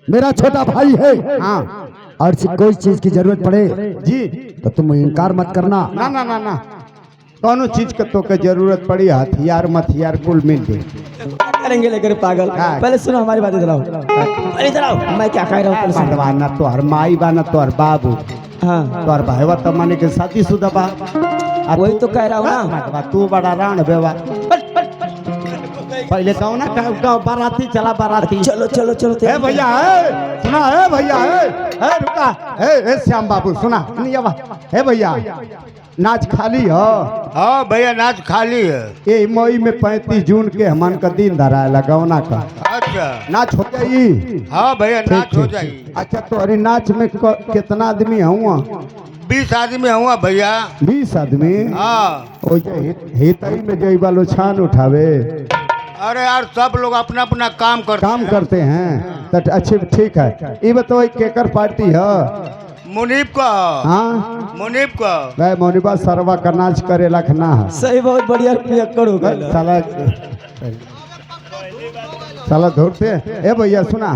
मेरा छोटा भाई है, हाँ और से कोई चीज की जरूरत पड़े जी, तो तुम इनकार मत करना। ना ना ना ना, दोनों चीज का तो के जरूरत पड़ी, हथियार मथियार कुल मिल गई। करेंगे लेकर पागल। हाँ। पहले सुनो हमारी बात, इधर आओ, पहले इधर आओ, मैं क्या कह रहा हूँ पहले सुनो। बंधवा ना तो हर माई बा ना तो हर बाबू, हाँ तो हर भाईवा तो माने के शादीशुदा बा। अब वही तो कह रहा हूँ ना। मतवा तू बड़ा राण बेवा, पहले कहो ना कहो बाराती चला बाराती। चलो चलो चलो ए भैया ए सुना, ए भैया ए रुका, ए श्याम बाबू सुना, नहीं आवा। ए भैया नाच खाली हो? हाँ भैया नाच खाली है। ये मई में 35 जून के हमन का दिन धरा लगौना का अच्छा नाच हो जाई। हाँ भैया नाच हो जाई। अच्छा तो अरे नाच में कितना आदमी हुआ? 20 आदमी हुआ भैया। 20 आदमी? हाँ ओ हेतई में जई वालो छान उठावे, अरे यार सब लोग अपना अपना काम करते हैं तो अच्छे ठीक है। ये बताओ केकर पार्टी है? मुनीब का। हाँ मुनीब का। वह मोनिबा सरवा का नाच करे लखना है। सही, बहुत बढ़िया पियक्कड़ हो गया। साला साला धोते। ए भैया सुना,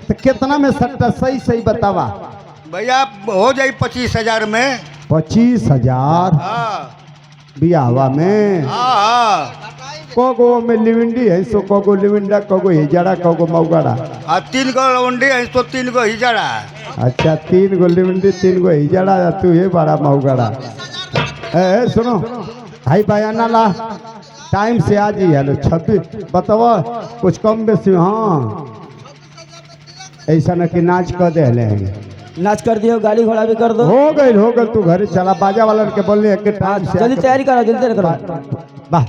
तो कितना में सट्टा सही सही बतावा। भैया हो जाई 25,000 में। 25,000 हाँ बियाहवा में? हाँ कोगो में लिविंडी है सो, कोगो लिविंडा, कोगो हिजड़ा, कोगो मऊगड़ा। 3 गो लौंडी है तो 3 गो हिजड़ा। अच्छा 3 गो लिविंडी 3 गो हिजड़ा, तू ये बड़ा मऊगड़ा। ए सुनो भाई बयाना ला, टाइम से आ जी। हेलो 26 बताओ कुछ कम बेसी। हाँ ऐसा न कि नाच कर दे नाच कर दियो, गाड़ी घोड़ा भी कर दो। हो गई तू घर चला, बाजा वाला के बोलने के टाइम से जल्दी तैयारी करो, जल्दी तैयारी करो। वाह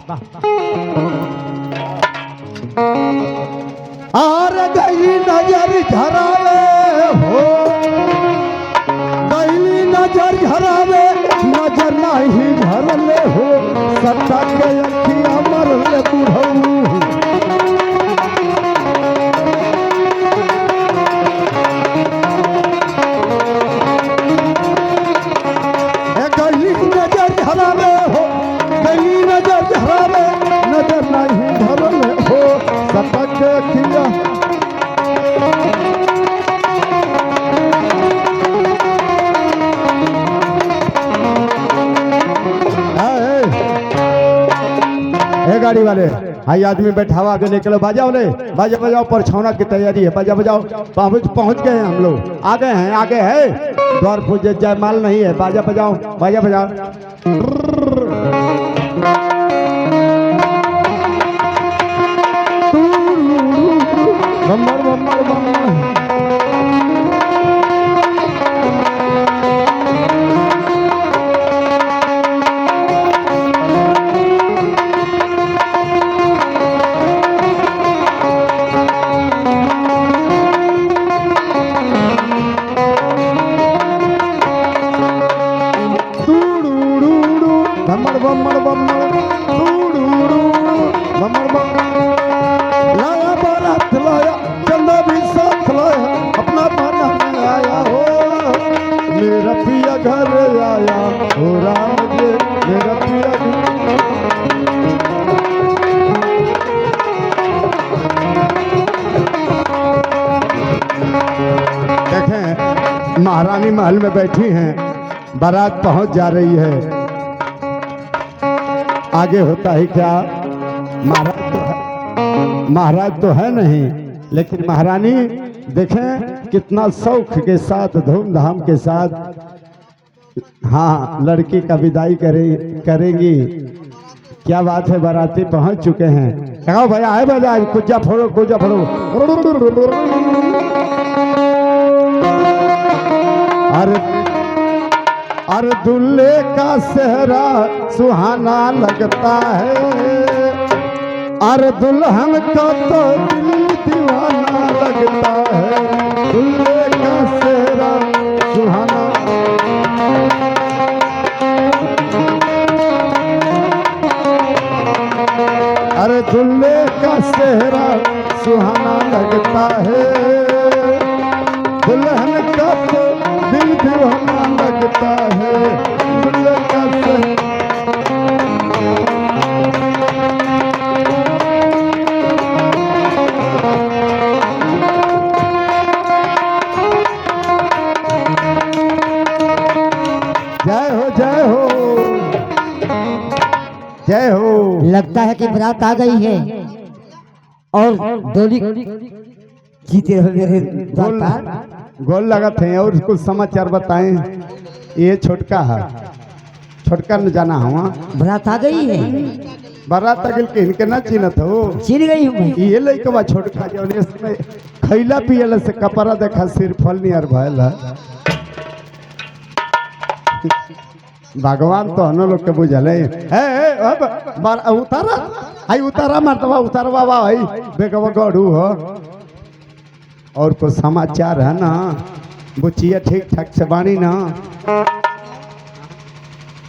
आर गई नजर झरावे हो, गई नजर झरावे, नजर नहीं भरले हो, सट्टा के अखिया मरले बुढ़ऊ। गली नजर झरावे हो, गली नजर झरावे, नजर नहीं भरले हो, सट्टा के अखिया। गाड़ी वाले हाई आदमी बैठावा आगे निकलो, बाजाओ ले, बाजा बजाओ, परछौना की तैयारी है, बाजा बजाओ। पहुंच गए हैं हम लोग, आगे है द्वार पूजे जयमाल नहीं है, बाजा बजाओ, बाजा बजाओ। बम्बर बम्बर बम्बर मेरा पिया घर आया हो राम जी, मेरा पिया। देखें महारानी महल में बैठी हैं, बारात पहुंच जा रही है, आगे होता है क्या? महाराज तो है नहीं, लेकिन महारानी देखें कितना शौक के साथ, धूमधाम के साथ, हाँ लड़की का विदाई करेंगी। क्या बात है, बाराती पहुंच चुके हैं। कहो भैया है बजा, कुजा फोड़ो, कुजा फोड़ो। अरे दुल्हे का सेहरा सुहाना लगता है, अरे दुल्हन का तो दिल दीवाना लगता है, दुल्हे का सेहरा सुहाना। अरे दुल्हे का सेहरा सुहाना लगता है, दुल्हन का तो दिल दीवाना लगता है, दुल्हे का सेहरा। जय हो जय हो जय हो। लगता है कि बारात आ गई है और डोली जीते रहो मेरे द्वार। गोल लगा थे और कुछ समाचार बताएं। ये छोटका है, छोटका न जाना हुआ, बारात आ गई है, बारात अगल के इनके ना चिन्हत हो, चिन गई हूँ मैं। ये लइकवा छोटका जो इसमें खैला पियला से कपड़ा देखा सिर फल नियर भयल है। भगवान तो हम लोग के बुझले उतारा आई, उतारा मरतबा उतारवा भाई बेगवा गढ़ू हो। और कुछ समाचार है ना, बुचिया ठीक ठाक से बानी ना?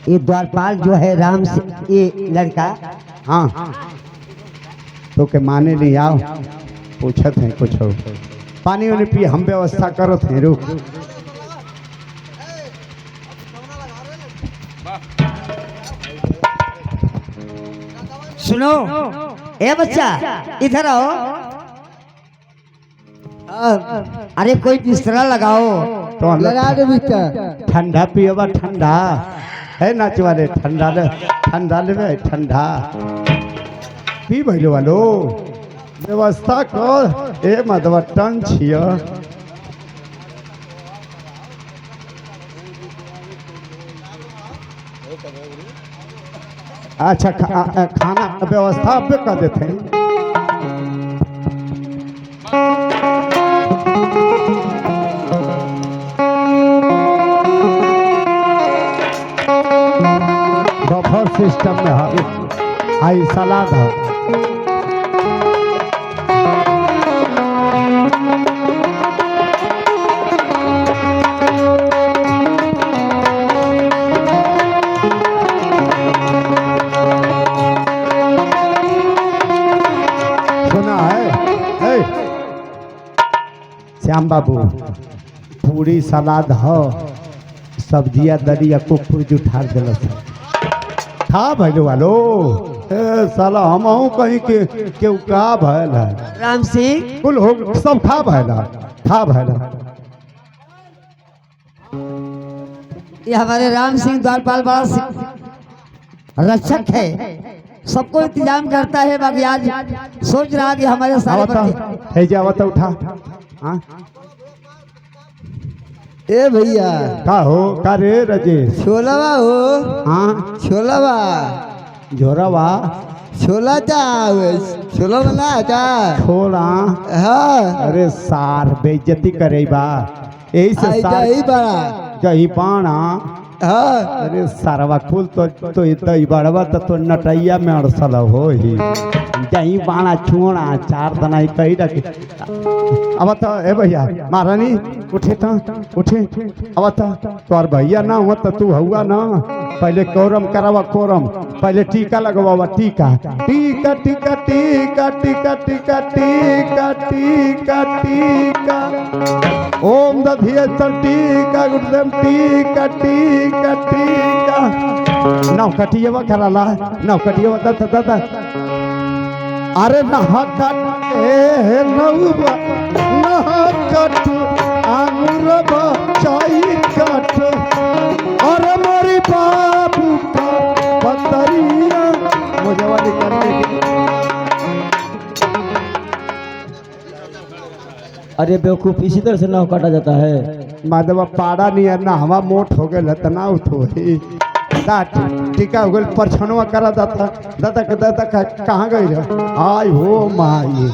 ये द्वारपाल जो है राम से, ये लड़का, हाँ तो के माने नहीं आओ, पूछत हैं कुछ हो, पानी वानी पी, हम व्यवस्था करत हैं, रुक। सुनो ए बच्चा इधर आओ। अरे कोई बिस्तरा लगाओ। तो हम लगा दो बिस्तर। ठंडा पिएबा, ठंडा है नाच वाले, ठंडा ले, ठंडा ले, ठंडा पी भैलो वालो, व्यवस्था कर। ए मदवा टन छिया, अच्छा खाना व्यवस्था अब कर देते हैं। सिस्टम में है आई सलाद है। सुना है ए, श्याम बाबू पूरी सलाद हो सब्जिया दरिया कुकुर जुठार दिल था भैलो वालो ए साला हम कहीं के का भैल है राम सिंह कुल हो सब खा भैला खा भैला। ये हमारे राम सिंह द्वारपाल बड़ा रक्षक है, सबको इंतजाम करता है। बाकी आज सोच रहा कि हमारे सारे आवता बच्चे है जावता उठा हाँ ए भैया का हो का रे रजेश छोलावा हो हाँ छोलावा झोरावा छोला छोला बना था छोड़ा हाँ अरे सार बेइज्जती करे बा यही से आई सार दही बड़ा कहीं पाना हाँ अरे सारवा कुल तो दही बड़वा तो नटैया में अड़सल हो ही जही बाणा छोड़ा चार दनाई कही रखे। अब तो ए भैया महारानी उठे तो उठे। अब तो तोर भैया ना हुआ तो तू हुआ ना पहले कोरम करावा कोरम पहले टीका लगवावा टीका टीका टीका टीका टीका टीका टीका टीका टीका ओम दधिये टीका गुरुदेव टीका टीका टीका नौ कटियवा कराला नौ कटियवा दादा अरे नहा कटे नौवा नहा कट आंगुरबा चाई कट अरे मोरी बाबू का पतरिया मुझे वाली करने की। अरे बेवकूफ इसी तरह से नाव काटा जाता है। माधवा पाड़ा नहीं है ना हवा मोट हो गए तना उठो ही टीका हो गए परछनवा करा दाता दादा कहाँ गई रे आई हो माई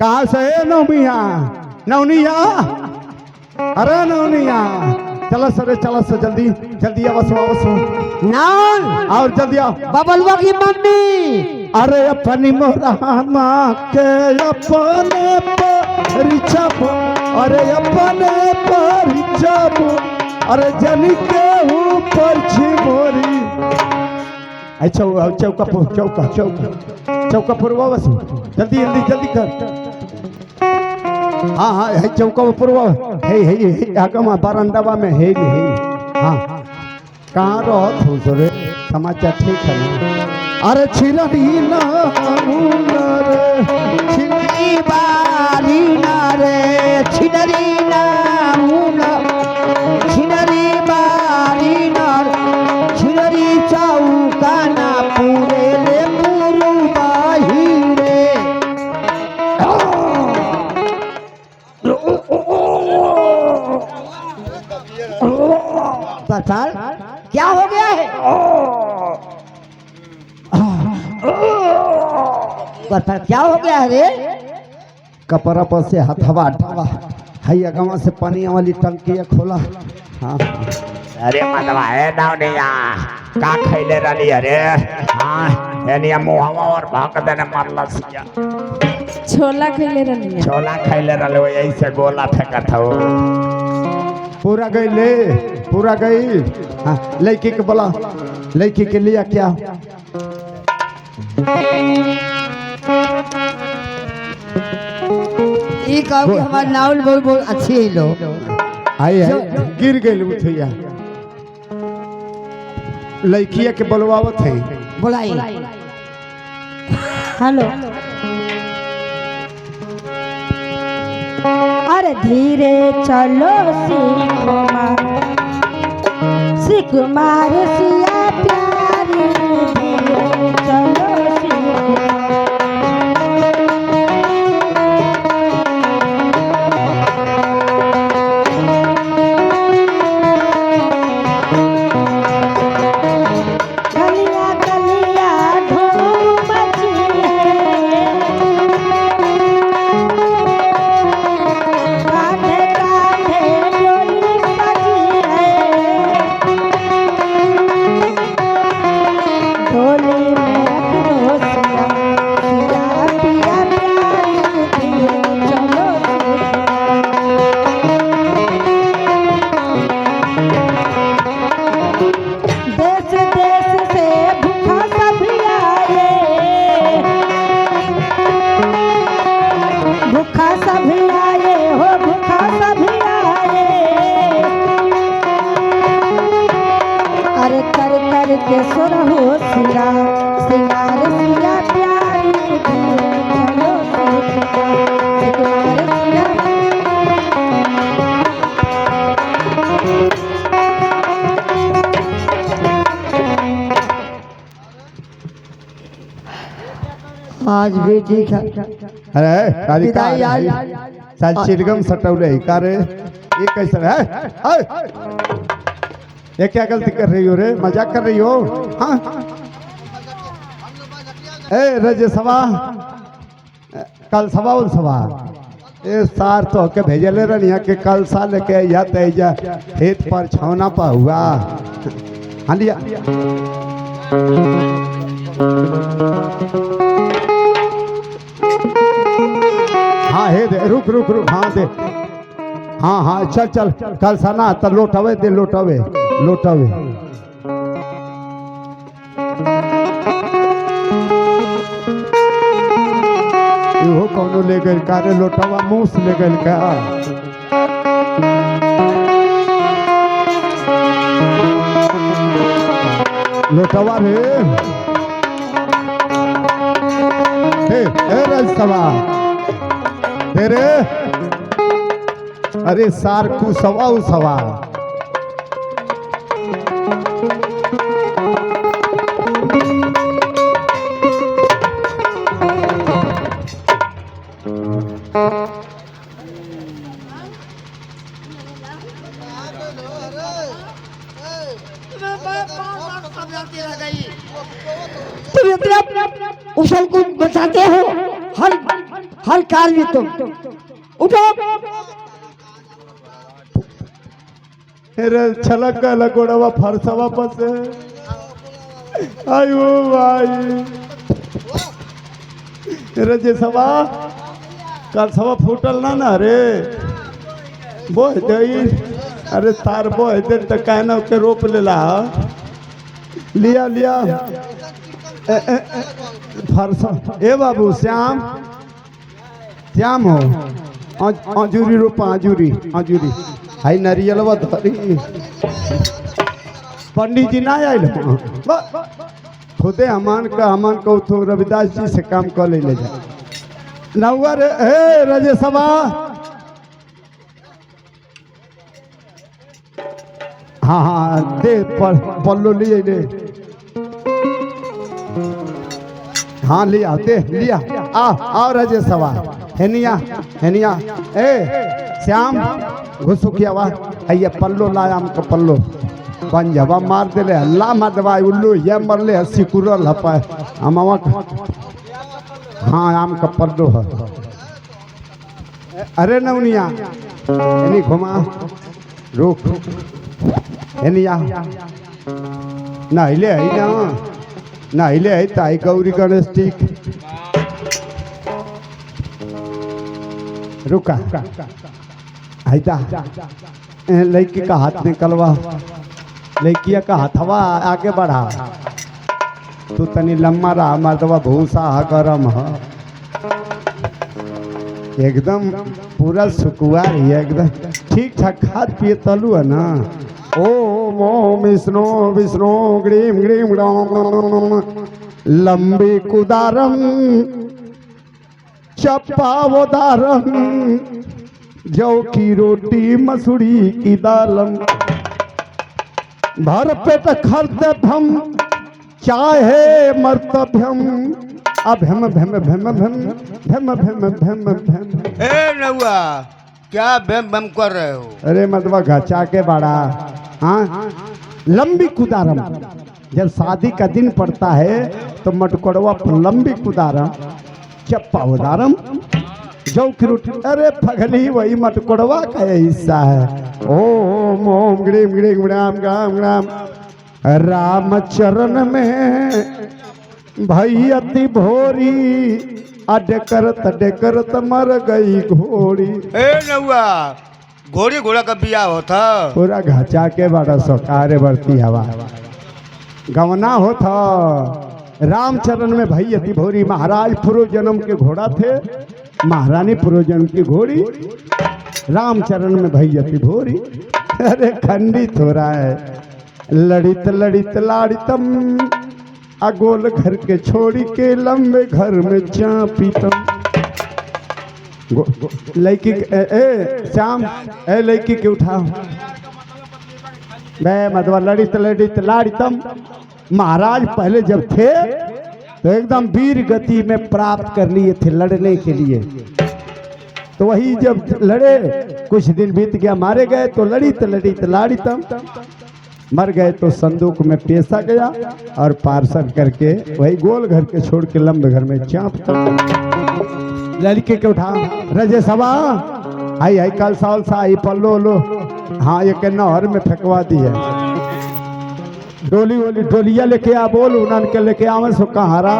कहाँ से है नौमिया नौनिया अरे नौनिया चलो सर जल्दी जल्दी आवस नान और जल्दी आओ बबलुआ की मम्मी अरे अपनी मोरामा के अपने परिचप अरे अपने परिचप अरे जनी के ऊपर छिमोरी चौका चौका पुरवा बस जल्दी कर हाँ है चौका पुरवा है आगमा बरंडवा में है हाँ कहाँ रहो रे समाचार ठीक है ना। अरे छिरनी ना रे छिरनी बारी ना रे छिरनी ना छिरनी बारी ना छिरनी चौका ना पूरे रे पूरू बाही रे पताल क्या हो गया है? पताल क्या हो गया है रे? कपड़ा पर से हथवा ढावा है अगवा से पानी वाली टंकी खोला हाँ अरे मतवा है दावनिया का खैले रली अरे हाँ एनिया मुहावा और भाग देने मरला सिया छोला खेले रही छोला खैले रलो यही से गोला फेंकत हो पूरा गई हाँ लड़की के बोला लड़की के लिया क्या ये कहो कि हमारे नावल बहुत अच्छी है लोग आई है गिर गई उठैया लड़किया के बोलवावत है बुलाई हेलो अरे धीरे चलो सीख मार सिया प्यारी धीरे चलो गलिया गलिया धूम मची है कांधे कांधे डोली सजी है के सुर हो सिया सिंगार सिया प्यारी चलो सिंगार सिया आज भी ठीक है। अरे काली विदाई आज साल चिरगम सटौले कारे ये कैसे है? ये क्या गलती कर रही हो रे? मजाक कर रही हो? हाँ ए रजे सवा कल सवा उल सवा ए सार तो के भेजले रनिया के कल सा लेके या तेजा खेत पर छौना पा हुआ। हाँ लिया हाँ हे दे रुक रुक रुक हाँ दे हाँ हाँ चल चल कल सना तो लोटवे दे लोटवे लोटवे इहो कौनो ले गइल कारे लोटवा मुंह से ले गइल का। लोटवा रे हे रजसवा तेरे अरे सार कु सवा उ सवा तुम इतना उछल कूद बचाते हो हर हर कार में तुम उठो। अरे छलक लगोड़वा फरसवा पसे आयो भाई अरे जे सवा कल सवा फूटल ना रे बोह दई अरे तार बोह दे त कहना के रोप लेला लिया लिया फरसा ए बाबू श्याम श्याम हो अजूरी रोपा अजूरी अजूरी हाई नरियलवा धरी पंडित जी ना आयल खुदे हमान को तो रविदास जी से काम कर ले जा नौवा रे हे रजे सभा हाँ हाँ दे पल्लो लिए ले हाँ लिया दे लिया आओ रजे सवा हेनिया हेनिया ए श्याम घुसुकिया वाह ये पल्लो लाया हमको पल्लो पंजवा मार दे ले अल्लाह मार दवाई उल्लू ये मर ले हसी कुरल हपाए अमावा हाँ आम का पल्लो है अरे नौनिया एनी घुमा रुक एनिया ना हिले है ना हिले है ताई गौरी गणेश ठीक रुका आइता लड़की का हाथ निकलवा लड़किया का हाथवा आगे बढ़ा तू तनी लम्बा रहा मर्दवा भूसा गरम है एकदम पूरा सुकुआर है एकदम ठीक ठाक खाद पिए तलू है ना ओम ओम विष्णु विष्णु ग्रीम ग्रीम लंबी कुदारम चप्पावदारम जौ की रोटी मसूरी की दालम भर पेट खर्तभ्यम चाहे मर्तभ्यम अभ्यम भ्यम भ्यम भ्यम भ्यम भ्यम भ्यम भ्यम। ए नौआ क्या भ्यम भ्यम कर रहे हो? अरे मतवा घचा के बड़ा हाँ लंबी कुदारम जब शादी का दिन पड़ता है तो मटकोड़वा लंबी कुदारम चप्पा उदारम जौ की रोटी अरे फगली वही मटकोड़वा का हिस्सा है ओम ओम ग्रीम ग्रीम राम राम राम राम चरण में भई अति भोरी अडकरत मर गई घोड़ी। ए नौआ घोड़ी घोड़ा का बिया होता पूरा घचा के बड़ा सौकारे बढ़ती हवा गवना होता रामचरण में भई अति भोरी महाराज पूर्व जन्म के घोड़ा थे महारानी पूर्व जन्म की घोड़ी रामचरण में भई अति भोरी। अरे खंडित हो रहा है लड़ित लाड़ितम अगोल घर के छोड़ी के लंबे घर में चापीतम। लड़की श्याम लड़की के उठाओ मैं मधवा लड़ित लाड़ितम। महाराज पहले जब थे तो एकदम वीर गति में प्राप्त कर लिए थे लड़ने के लिए। तो वही जब लड़े कुछ दिन बीत गया मारे गए तो लड़ित लाड़ितम। मर गए तो संदूक में पेशा गया और पार्सल करके वही गोल घर के छोड़ के लंबे घर में चापता। लड़के के उठा रजे सवा आई कल साल सा आई पल्लो लो। हाँ ये के नहर में फेंकवा दी है। डोलिया लेके आ बोल उन्हन के लेके आवे सो कहारा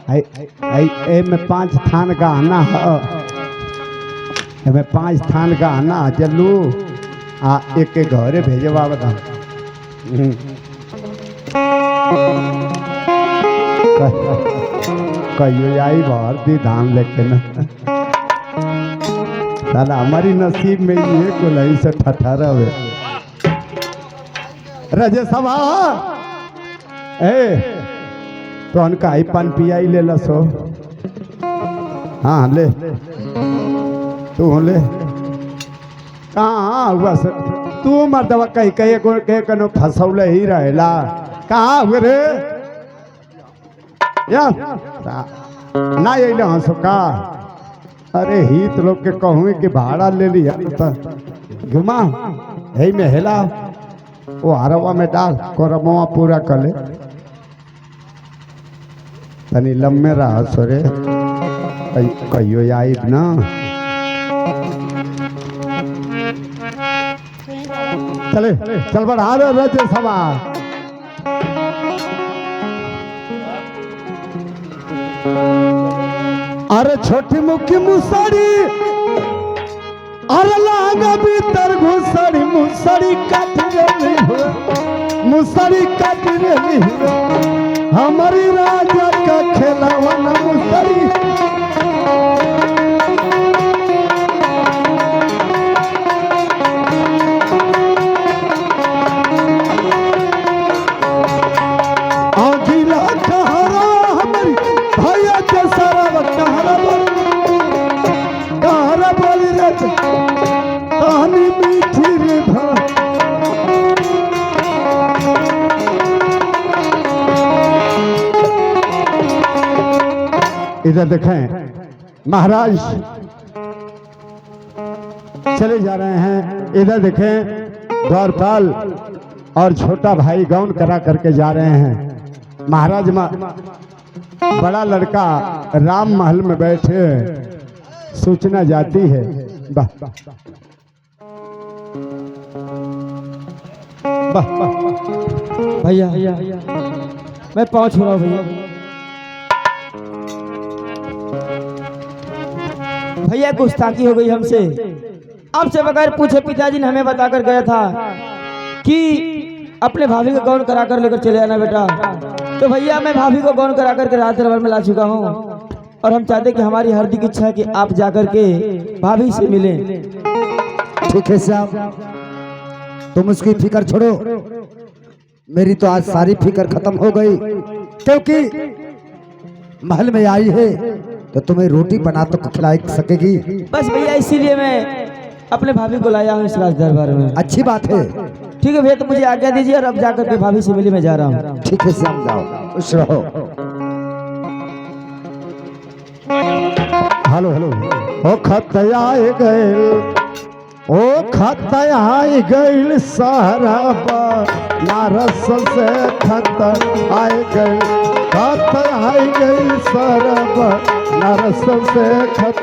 आई में 5 थान गहना है में 5 थान गहना चलू आ एक के घरे भेजवा बता। कहियो आई बाहर दी धान लेके ना साला हमारी नसीब में ये कोलई से ठठारा हुए। रजे सभा तो उनका आई पान पिया ही ले लसो। हाँ ले तू ले कहाँ हुआ सर तू मर्दवा कहीं कहीं कनो फसौले ही रहेला। कहाँ हुए रे या ना अल हंसो का। अरे हित लोग के कहूँ कि भाड़ा ले लिया घुमा है में हेला वो हरवा में डाल कोरमवा पूरा कर ले तनी लम्बे रहा सोरे कहियो आई ना। चले चल बढ़ा रहे सवार। अरे छोटी मुखी मुसड़ी अरे लागा भीतर घुसड़ी मुसड़ी काट रही हो मुसड़ी काट रही हो हमारी राजा का खेलावाना मुसड़ी। आगिला कहरा हमारी भैया के सारा कहरा बोली रे कहानी मीठी रे भा। इधर देखें महाराज चले जा रहे हैं। इधर देखें द्वारपाल और छोटा भाई गौन करा करके जा रहे हैं। महाराज बड़ा लड़का राम महल में बैठे सूचना जाती है। वाह भैया मैं पहुंच रहा हूँ भैया। भैया गुस्ताखी हो गई हमसे। आपसे बगैर पूछे पिताजी ने हमें बताकर गया था कि अपने भाभी को गौन करा कर लेकर चले आना बेटा। तो भैया मैं भाभी को गौन करा कर के रात दरबार में ला चुका हूँ और हम चाहते कि हमारी हार्दिक इच्छा है कि आप जाकर के भाभी से मिलें। ठीक है साहब तुम उसकी फिक्र छोड़ो। मेरी तो आज सारी फिक्र खत्म हो गई क्योंकि महल में आई है तो तुम्हें रोटी बना तो खिला सकेगी। बस भैया इसीलिए मैं अपने भाभी को लाया हूँ इस राज दरबार में। अच्छी बात है। ठीक है भैया तो मुझे आज्ञा दीजिए और अब जाकर के भाभी से मिली मैं जा रहा हूँ। ठीक है श्याम जाओ खुश रहो। हेलो हेलो ओ खत आए गए ओ खत आए गए सारा नारस से खत आए गए खत आए गए सारा नारस से खत।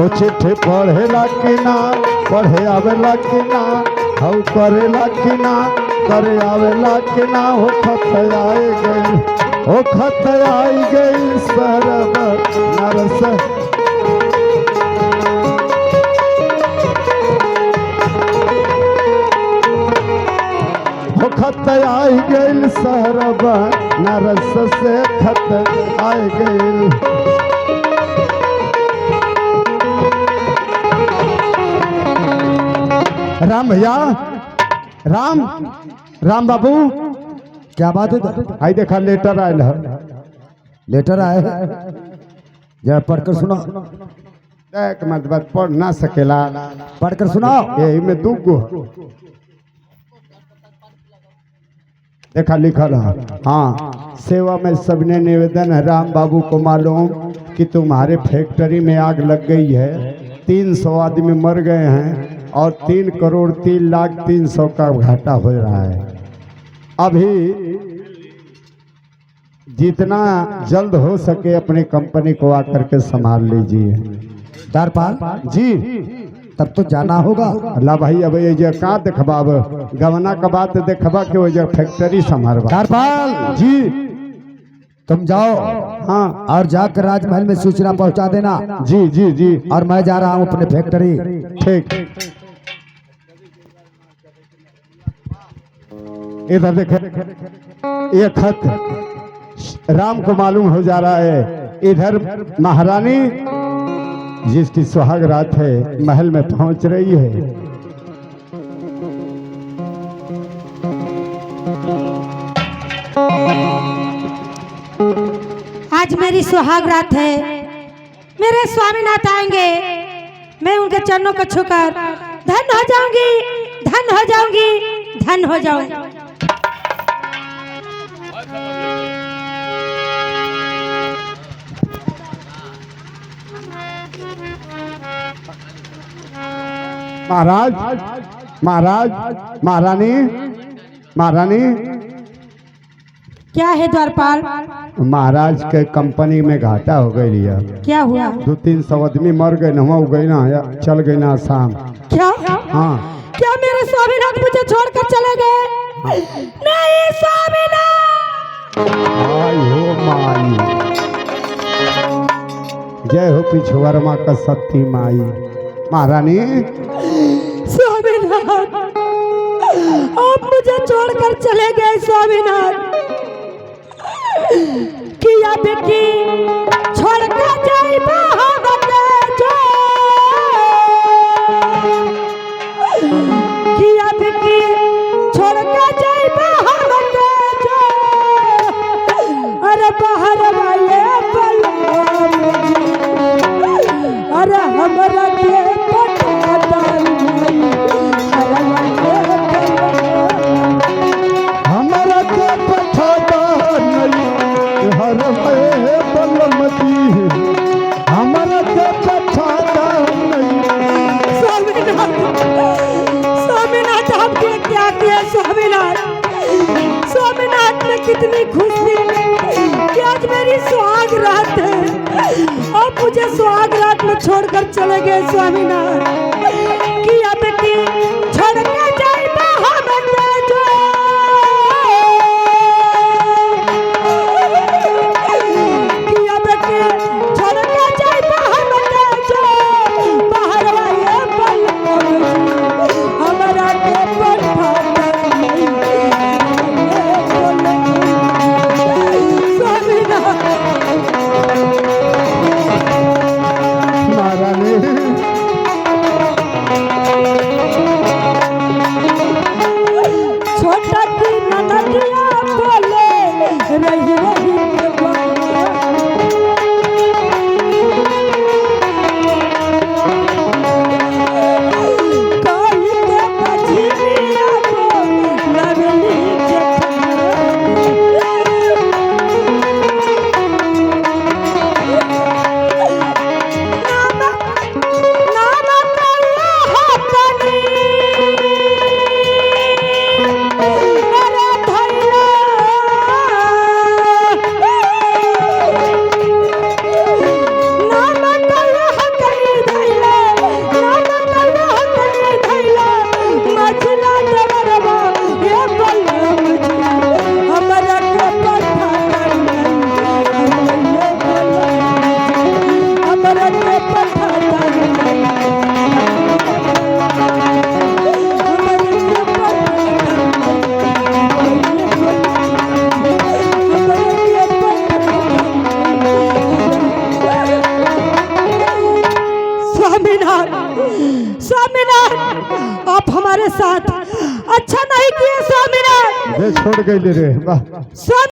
ओ चिट्ठी पढ़ेला कि ना पढ़े आवेला कि ना हऊ करेला कि ना करे आवेला कि ना हो खत आए गई ओ खत आई गई सरब नरस। ओ खत आई गई सरब नरस से खत आई गई। राम भैया, राम राम बाबू, क्या बात है? आई देखा लेटर आयल है। लेटर आए हैं, जरा पढ़कर सुना। देख मत बात पढ़ ना सकेला, पढ़कर सुनाओ। यही में दुगो देखा लिखल है। हाँ, सेवा में सबने निवेदन है, राम बाबू को मालूम कि तुम्हारे फैक्ट्री में आग लग गई है, 300 आदमी मर गए हैं और 3,03,03,00,000 का घाटा हो रहा है। अभी जितना जल्द हो सके अपनी कंपनी को आकर के संभाल लीजिए। द्वारपाल जी तब तो जाना होगा। अल्लाह भाई, अब ये जो का देखबाब गवना का बात देखबा के वजह फैक्ट्री संभालबा। द्वारपाल जी तुम जाओ, हाँ और जाकर राजमहल में सूचना पहुंचा देना। जी जी जी और मैं जा रहा हूं अपने फैक्ट्री। ठीक। इधर देखे, ये खत राम को मालूम हो जा रहा है। इधर महारानी जिसकी सुहाग रात है महल में पहुंच रही है। आज मेरी सुहाग रात है, मेरे स्वामीनाथ आएंगे, मैं उनके चरणों को छूकर धन हो जाऊंगी, धन हो जाऊंगी, धन हो जाऊंगी। महाराज, महाराज, महारानी, महारानी, क्या है द्वारपाल? महाराज के कंपनी में घाटा हो गई लिया। क्या हुआ? 200-300 आदमी मर गए, नवा हो गई ना, चल गई ना शाम। क्या? हाँ, क्या मेरे स्वामीनाथ मुझे छोड़कर चले गए? नहीं स्वामीनाथ। आई हो माई, जय हो पिछुआरमा का सती माई। महारानी, स्वामीनाथ, आप मुझे छोड़कर चले गए स्वामीनाथ। किया बेटी छोड़कर जाई बहावत जो, किया बेटी छोड़कर जाई बहावत जो, अरे बाहर वाले बलवान जी, अरे हमरा के पता नहीं, अरे वाले बलवान, हमारा के पठादा नहीं, हर भय बलमती, हमारा के पठादा नहीं। स्वामीनाथ, स्वामीनाथ आपने क्या किया स्वामीनाथ? स्वामीनाथ में कितनी खुशी कि आज मेरी सुहाग रात है, आप मुझे सुहाग रात में छोड़कर चले गए स्वामीनाथ। किया बेटी छोड़कर जाए बहावत जो, किया बेटी छोड़कर जाए बहावत जो, बाहर वाले बलवान जी, हमारा के पठाता नहीं, स्वामीनाथ। महारानी, छोटा की ननदिया बोले रही रही के बाबा, काली के बछिया को लगली नाना नाना कल्ला हाथनी, अरे धैया नाना कल्ला हाथनी धैया, नाना कल्ला हाथनी धैया, मछला डबरवा ये बलम जी, हमरा के पठाता नहीं, हमरा के पठाता नहीं, स्वामीनाथ, स्वामीनाथ आप हमारे साथ अच्छा नहीं किए स्वामीनाथ। वे छोड़ गई रे वाह। स्वामी